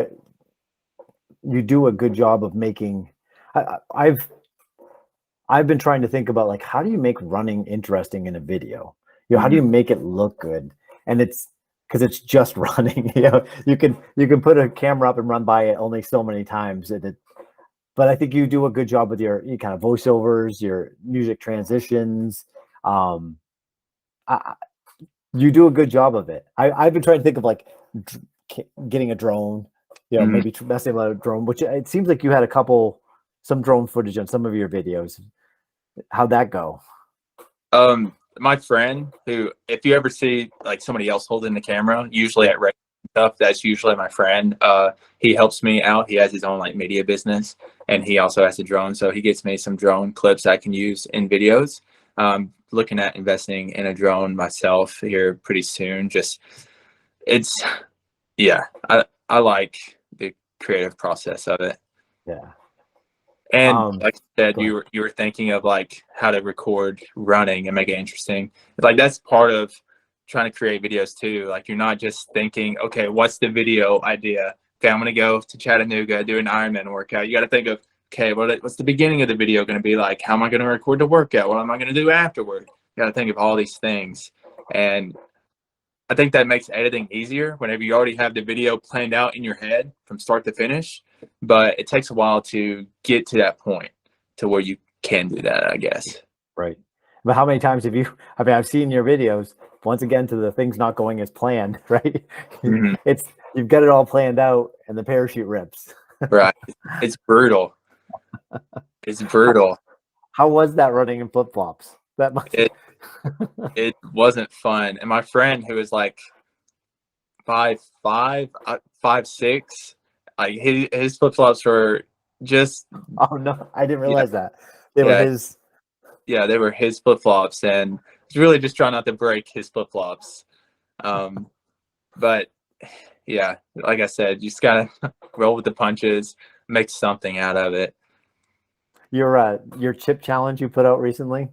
a good job of making. I've been trying to think about like, how do you make running interesting in a video? You know, how do you make it look good? And it's because it's just running. You know, you can put a camera up and run by it only so many times. But I think you do a good job with your kind of voiceovers, your music transitions. You do a good job of it. I've been trying to think of like getting a drone, you know, maybe messing about a drone, which it seems like you had some drone footage on some of your videos. How'd that go? My friend, who, if you ever see like somebody else holding the camera, usually at race stuff, that's usually my friend. He helps me out. He has his own like media business, and he also has a drone, so he gets me some drone clips I can use in videos. Looking at investing in a drone myself here pretty soon. I like the creative process of it. Yeah. And like I said, you were thinking of like how to record running and make it interesting. Like that's part of trying to create videos too. Like you're not just thinking, okay, what's the video idea? Okay, I'm gonna go to Chattanooga, do an Ironman workout. You got to think of, okay, what's the beginning of the video going to be like? How am I going to record the workout? What am I going to do afterward? You got to think of all these things. And I think that makes editing easier whenever you already have the video planned out in your head from start to finish. But it takes a while to get to that point to where you can do that, I guess. Right. But how many times I've seen your videos, once again, to the things not going as planned, right? You've got it all planned out and the parachute rips. Right. It's brutal. It's brutal. How was that running in flip-flops? It wasn't fun. And my friend, who was like 5'5", 5'6", like his flip-flops were just. Oh no, I didn't realize that. They were his. Yeah, they were his flip-flops, and he's really just trying not to break his flip-flops. But yeah, like I said, you just gotta roll with the punches, make something out of it. Your chip challenge you put out recently,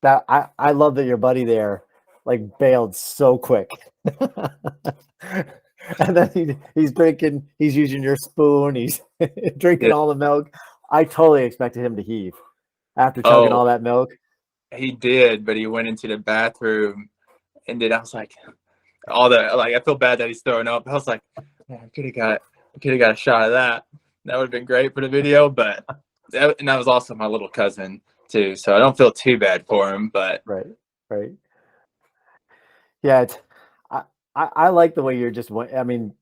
that I love that your buddy there like bailed so quick. And then he's using your spoon, he's drinking all the milk. I totally expected him to heave after chugging all that milk. He did, but he went into the bathroom, and then I was like, I feel bad that he's throwing up. I was like, yeah, I could have got a shot of that. That would have been great for the video, but that was also my little cousin too, so I don't feel too bad for him. But right. Yeah, I like the way you're just. I mean,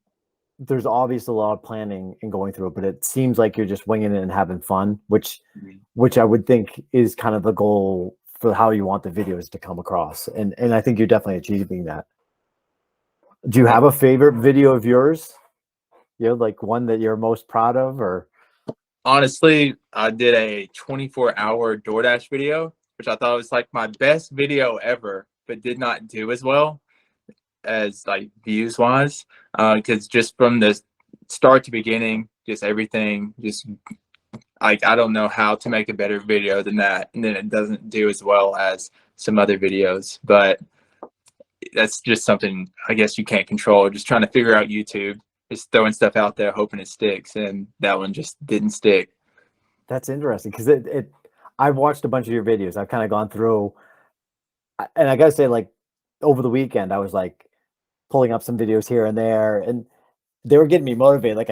there's obviously a lot of planning and going through it, but it seems like you're just winging it and having fun, which I would think is kind of the goal for how you want the videos to come across, and I think you're definitely achieving that. Do you have a favorite video of yours? You know, like one that you're most proud of, or? Honestly, I did a 24-hour DoorDash video, which I thought was like my best video ever, but did not do as well as like views wise, because just from the start to beginning, just everything, just like I don't know how to make a better video than that, and then it doesn't do as well as some other videos, but that's just something I guess you can't control. Just trying to figure out YouTube, just throwing stuff out there, hoping it sticks, and that one just didn't stick. That's interesting because I've watched a bunch of your videos. I've kind of gone through, and I gotta say, like over the weekend, I was like pulling up some videos here and there, and they were getting me motivated. Like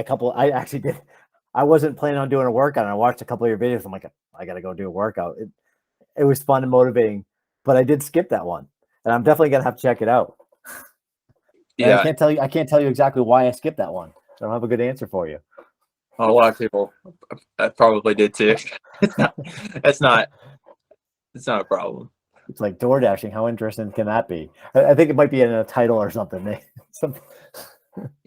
I wasn't planning on doing a workout, and I watched a couple of your videos. I'm like, I gotta go do a workout. It was fun and motivating, but I did skip that one, and I'm definitely gonna have to check it out. Yeah, I can't tell you exactly why I skipped that one. I don't have a good answer for you. A lot of people probably did too. It's not a problem. It's like door dashing. How interesting can that be? I think it might be in a title or something.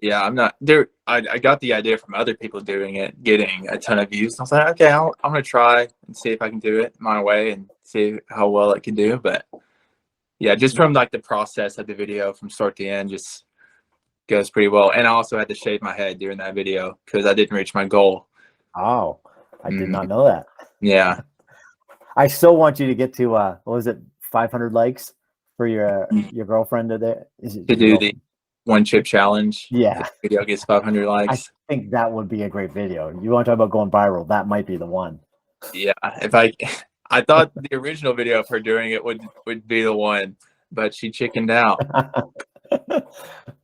Yeah, I'm not there. I got the idea from other people doing it, getting a ton of views. I was like, okay, I'm gonna try and see if I can do it my way and see how well it can do. But yeah, just from like the process of the video from start to end, just goes pretty well. And I also had to shave my head during that video because I didn't reach my goal. Oh, I did not know that. Yeah. I still want you to get to what was it, 500 likes for your girlfriend today? Is it To do the one chip challenge. Yeah. The video gets 500 likes. I think that would be a great video. You want to talk about going viral? That might be the one. Yeah. I thought the original video of her doing it would be the one, but she chickened out.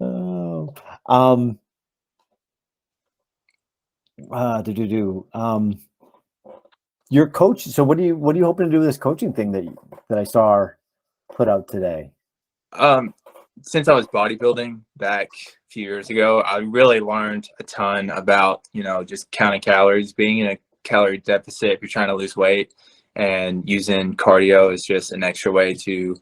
Oh. Your coach. So what are you hoping to do with this coaching thing that I saw put out today? Since I was bodybuilding back a few years ago, I really learned a ton about, just counting calories, being in a calorie deficit if you're trying to lose weight, and using cardio is just an extra way to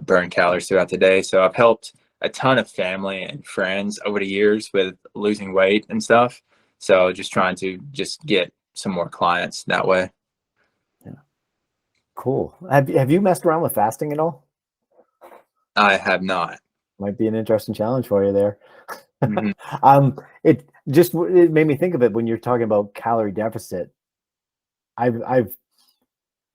burn calories throughout the day. So I've helped a ton of family and friends over the years with losing weight and stuff. So just trying to get some more clients that way. Yeah. Cool. Have you messed around with fasting at all? I have not. Might be an interesting challenge for you there. Mm-hmm. It made me think of it when you're talking about calorie deficit. I've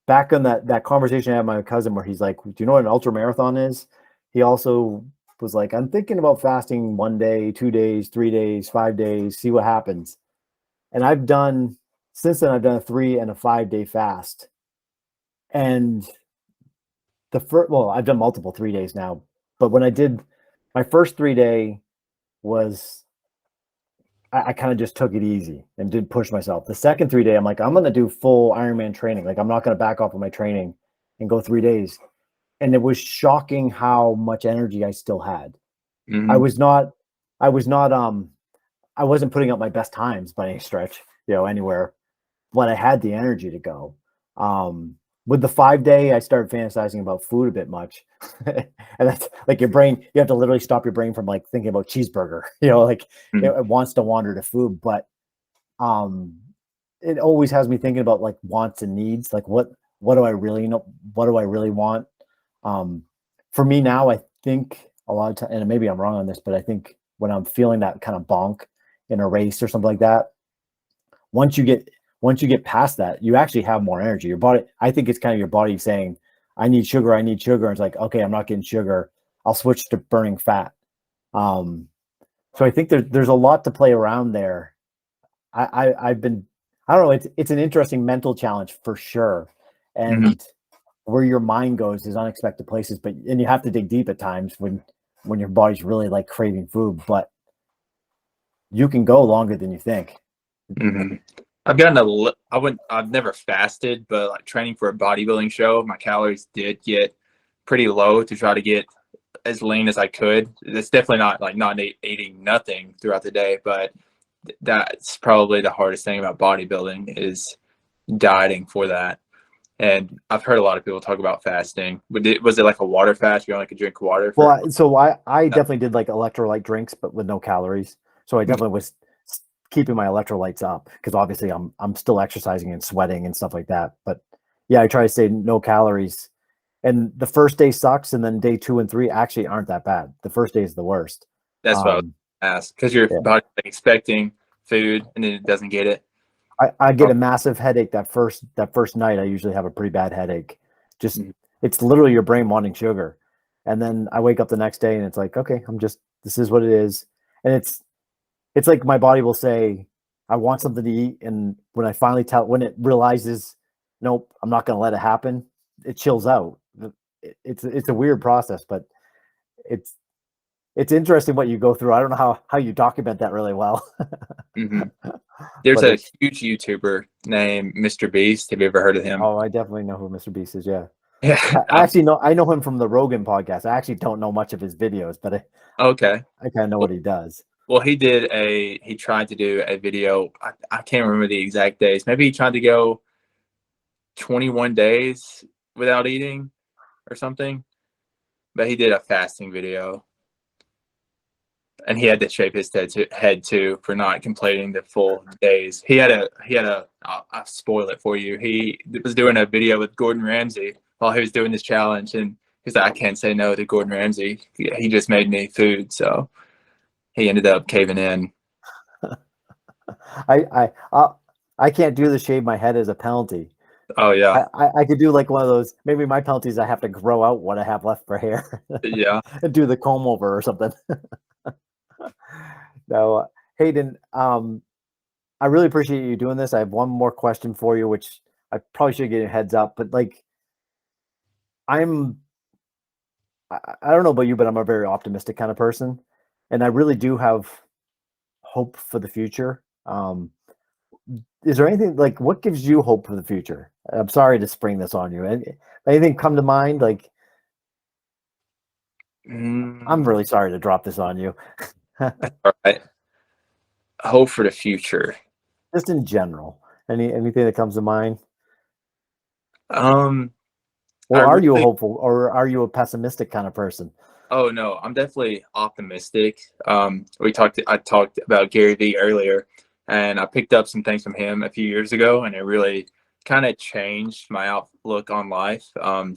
back on that conversation I had with my cousin where he's like, do you know what an ultra marathon is? He also was like, I'm thinking about fasting 1 day, 2 days, 3 days, 5 days, see what happens. And since then I've done a 3 and a 5 day fast. And I've done multiple 3 days now, but when I did my first 3 day was, I kind of just took it easy and didn't push myself. The second 3 day, I'm like, I'm going to do full Ironman training. Like, I'm not going to back off of my training and go 3 days. And it was shocking how much energy I still had. Mm-hmm. I wasn't putting up my best times by any stretch, anywhere, but I had the energy to go. With the 5 day, I started fantasizing about food a bit much. And that's like your brain, you have to literally stop your brain from like thinking about cheeseburger, mm-hmm. It wants to wander to food, but it always has me thinking about like wants and needs. Like what do I really know? What do I really want? For me now, I think a lot of time, and maybe I'm wrong on this, but I think when I'm feeling that kind of bonk in a race or something like that, once you get past that, you actually have more energy. Your body, I think it's kind of your body saying, I need sugar. And it's like, okay, I'm not getting sugar. I'll switch to burning fat. So I think there's a lot to play around there. I don't know. It's an interesting mental challenge for sure. And mm-hmm. where your mind goes is unexpected places, and you have to dig deep at times when your body's really like craving food, but you can go longer than you think. Mm-hmm. I've never fasted, but like training for a bodybuilding show, my calories did get pretty low to try to get as lean as I could. It's definitely not eating nothing throughout the day, but that's probably the hardest thing about bodybuilding is dieting for that. And I've heard a lot of people talk about fasting. Was it like a water fast? You only could drink water? I definitely did like electrolyte drinks, but with no calories. So I definitely was keeping my electrolytes up because obviously I'm still exercising and sweating and stuff like that. But yeah, I try to say no calories. And the first day sucks, and then day 2 and 3 actually aren't that bad. The first day is the worst. That's what I was asked, because your body's expecting food and then it doesn't get it. I get a massive headache that first night. I usually have a pretty bad headache. Just it's literally your brain wanting sugar. And then I wake up the next day and it's like, okay, this is what it is. And it's like my body will say, I want something to eat. And when it realizes, nope, I'm not going to let it happen, it chills out. It's a weird process, but it's interesting what you go through. I don't know how you document that really well. Mm-hmm. There's a huge YouTuber named Mr. Beast. Have you ever heard of him? Oh, I definitely know who Mr. Beast is. Yeah. I know him from the Rogan podcast. I actually don't know much of his videos, but I kind of know what he does. Well, he tried to do a video. I can't remember the exact days. Maybe he tried to go 21 days without eating or something, but he did a fasting video. And he had to shave his head too for not completing the full days. I'll spoil it for you. He was doing a video with Gordon Ramsay while he was doing this challenge. And he's like, I can't say no to Gordon Ramsay. He just made me food. So he ended up caving in. I can't do the shave my head as a penalty. Oh yeah. I could do like one of those. Maybe my penalties, I have to grow out what I have left for hair. Yeah. And do the comb over or something. No, Hayden, I really appreciate you doing this. I have one more question for you, which I probably should get a heads up, but like, I don't know about you, but I'm a very optimistic kind of person, and I really do have hope for the future. Is there anything like what gives you hope for the future? I'm sorry to spring this on you. Anything come to mind? Like, I'm really sorry to drop this on you. All right. Hope for the future. Just in general, anything that comes to mind? Or are you a hopeful or are you a pessimistic kind of person? Oh no, I'm definitely optimistic. I talked about Gary Vee earlier, and I picked up some things from him a few years ago, and it really kind of changed my outlook on life.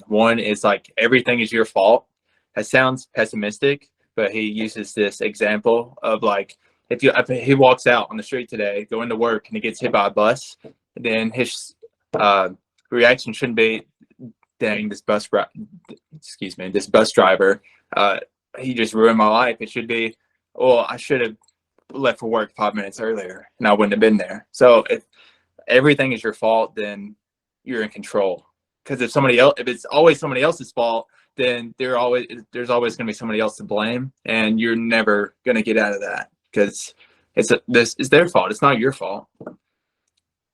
One is like everything is your fault. That sounds pessimistic, but he uses this example of like if he walks out on the street today, going to work, and he gets hit by a bus, then his reaction shouldn't be, dang, this bus driver, he just ruined my life. It should be, well, I should have left for work 5 minutes earlier and I wouldn't have been there. So if everything is your fault, then you're in control. Because if it's always somebody else's fault, then there's always going to be somebody else to blame, and you're never going to get out of that because this is their fault. It's not your fault.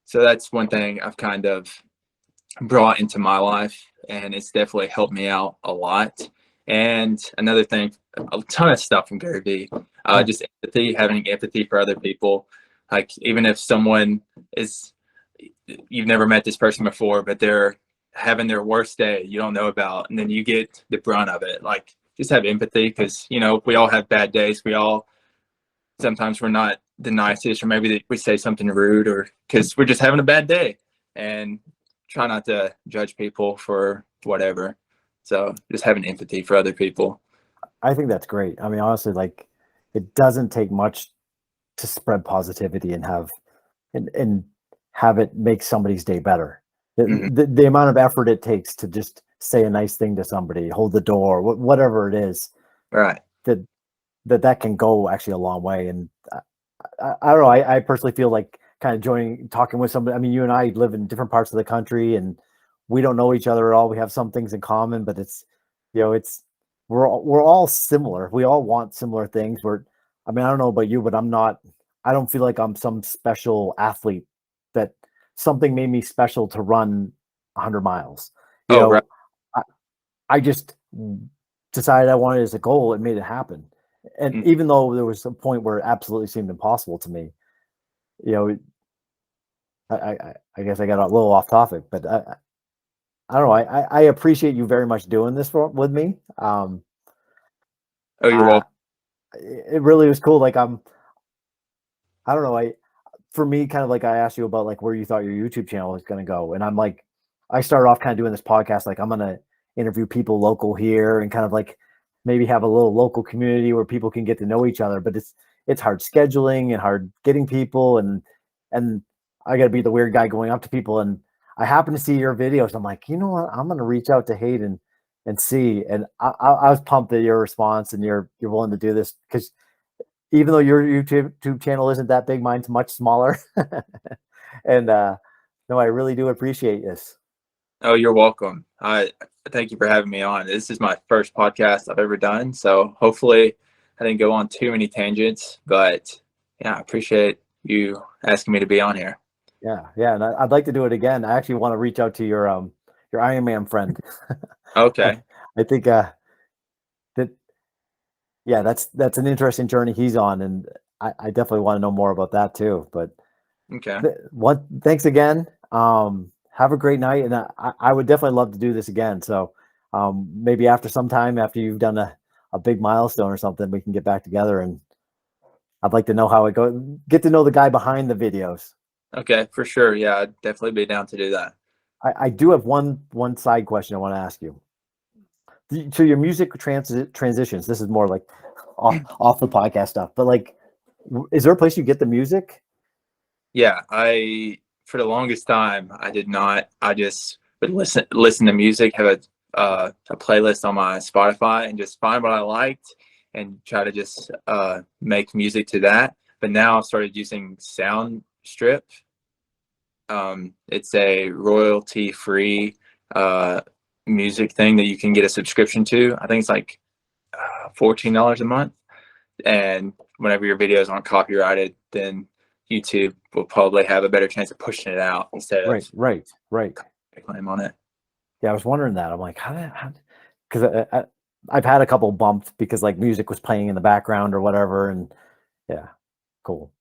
So that's one thing I've kind of brought into my life, and it's definitely helped me out a lot. And another thing, a ton of stuff from Gary Vee, just empathy, having empathy for other people. Like even if someone you've never met this person before, but they're having their worst day you don't know about, and then you get the brunt of it. Like just have empathy, because we all have bad days. Sometimes we're not the nicest, or maybe we say something rude, or because we're just having a bad day, and try not to judge people for whatever. So just having empathy for other people. I think that's great. I mean, honestly, like it doesn't take much to spread positivity and have it make somebody's day better. The amount of effort it takes to just say a nice thing to somebody, hold the door, whatever it is, right? That can go actually a long way. And I don't know. I personally feel like kind of talking with somebody. I mean, you and I live in different parts of the country, and we don't know each other at all. We have some things in common, but we're all similar. We all want similar things. I don't know about you, but I don't feel like I'm some special athlete that something made me special to run 100 miles. Right. I just decided I wanted it as a goal and made it happen. And even though there was a point where it absolutely seemed impossible to me, I guess I got a little off topic, but I don't know. I appreciate you very much doing this with me. Oh, you're welcome. It really was cool. Like I don't know. For me, kind of like I asked you about like where you thought your YouTube channel was going to go. And I'm like, I started off kind of doing this podcast. Like I'm going to interview people local here and kind of like maybe have a little local community where people can get to know each other, but it's hard scheduling and hard getting people. And I got to be the weird guy going up to people. And I happen to see your videos. I'm like, you know what? I'm going to reach out to Hayden and see. And I was pumped at your response, and you're willing to do this, because even though your YouTube channel isn't that big, mine's much smaller. And no, I really do appreciate this. Oh, you're welcome. I thank you for having me on. This is my first podcast I've ever done, so hopefully I didn't go on too many tangents, but yeah, I appreciate you asking me to be on here. Yeah, and I'd like to do it again. I actually want to reach out to your Ironman friend. Okay. I think that's an interesting journey he's on, and I definitely want to know more about that too. But okay, thanks again. Have a great night, and I would definitely love to do this again. So maybe after some time, after you've done a big milestone or something, we can get back together, and I'd like to know how it goes. Get to know the guy behind the videos. Okay, for sure. Yeah, I'd definitely be down to do that. I do have one side question I want to ask you. So your music transitions, this is more like off the podcast stuff, but like, is there a place you get the music? Yeah, for the longest time I did not. I just would listen to music, have a playlist on my Spotify, and just find what I liked and try to just make music to that. But now I've started using Soundstrip. It's a royalty-free music thing that you can get a subscription to. I think it's like $14 a month. And whenever your videos aren't copyrighted, then YouTube will probably have a better chance of pushing it out instead of right claim on it. Yeah, I was wondering that. I'm like, because I've had a couple bumps because like music was playing in the background or whatever, and yeah, cool.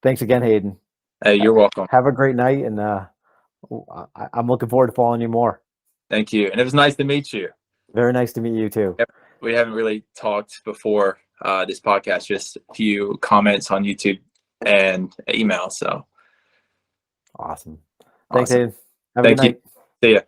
Thanks again, Hayden. Hey, you're welcome. Have a great night, and I'm looking forward to following you more. Thank you, and it was nice to meet you. Very nice to meet you too. We haven't really talked before this podcast, just a few comments on YouTube and email. So awesome. Thanks, Hayden. Have a good night. See ya.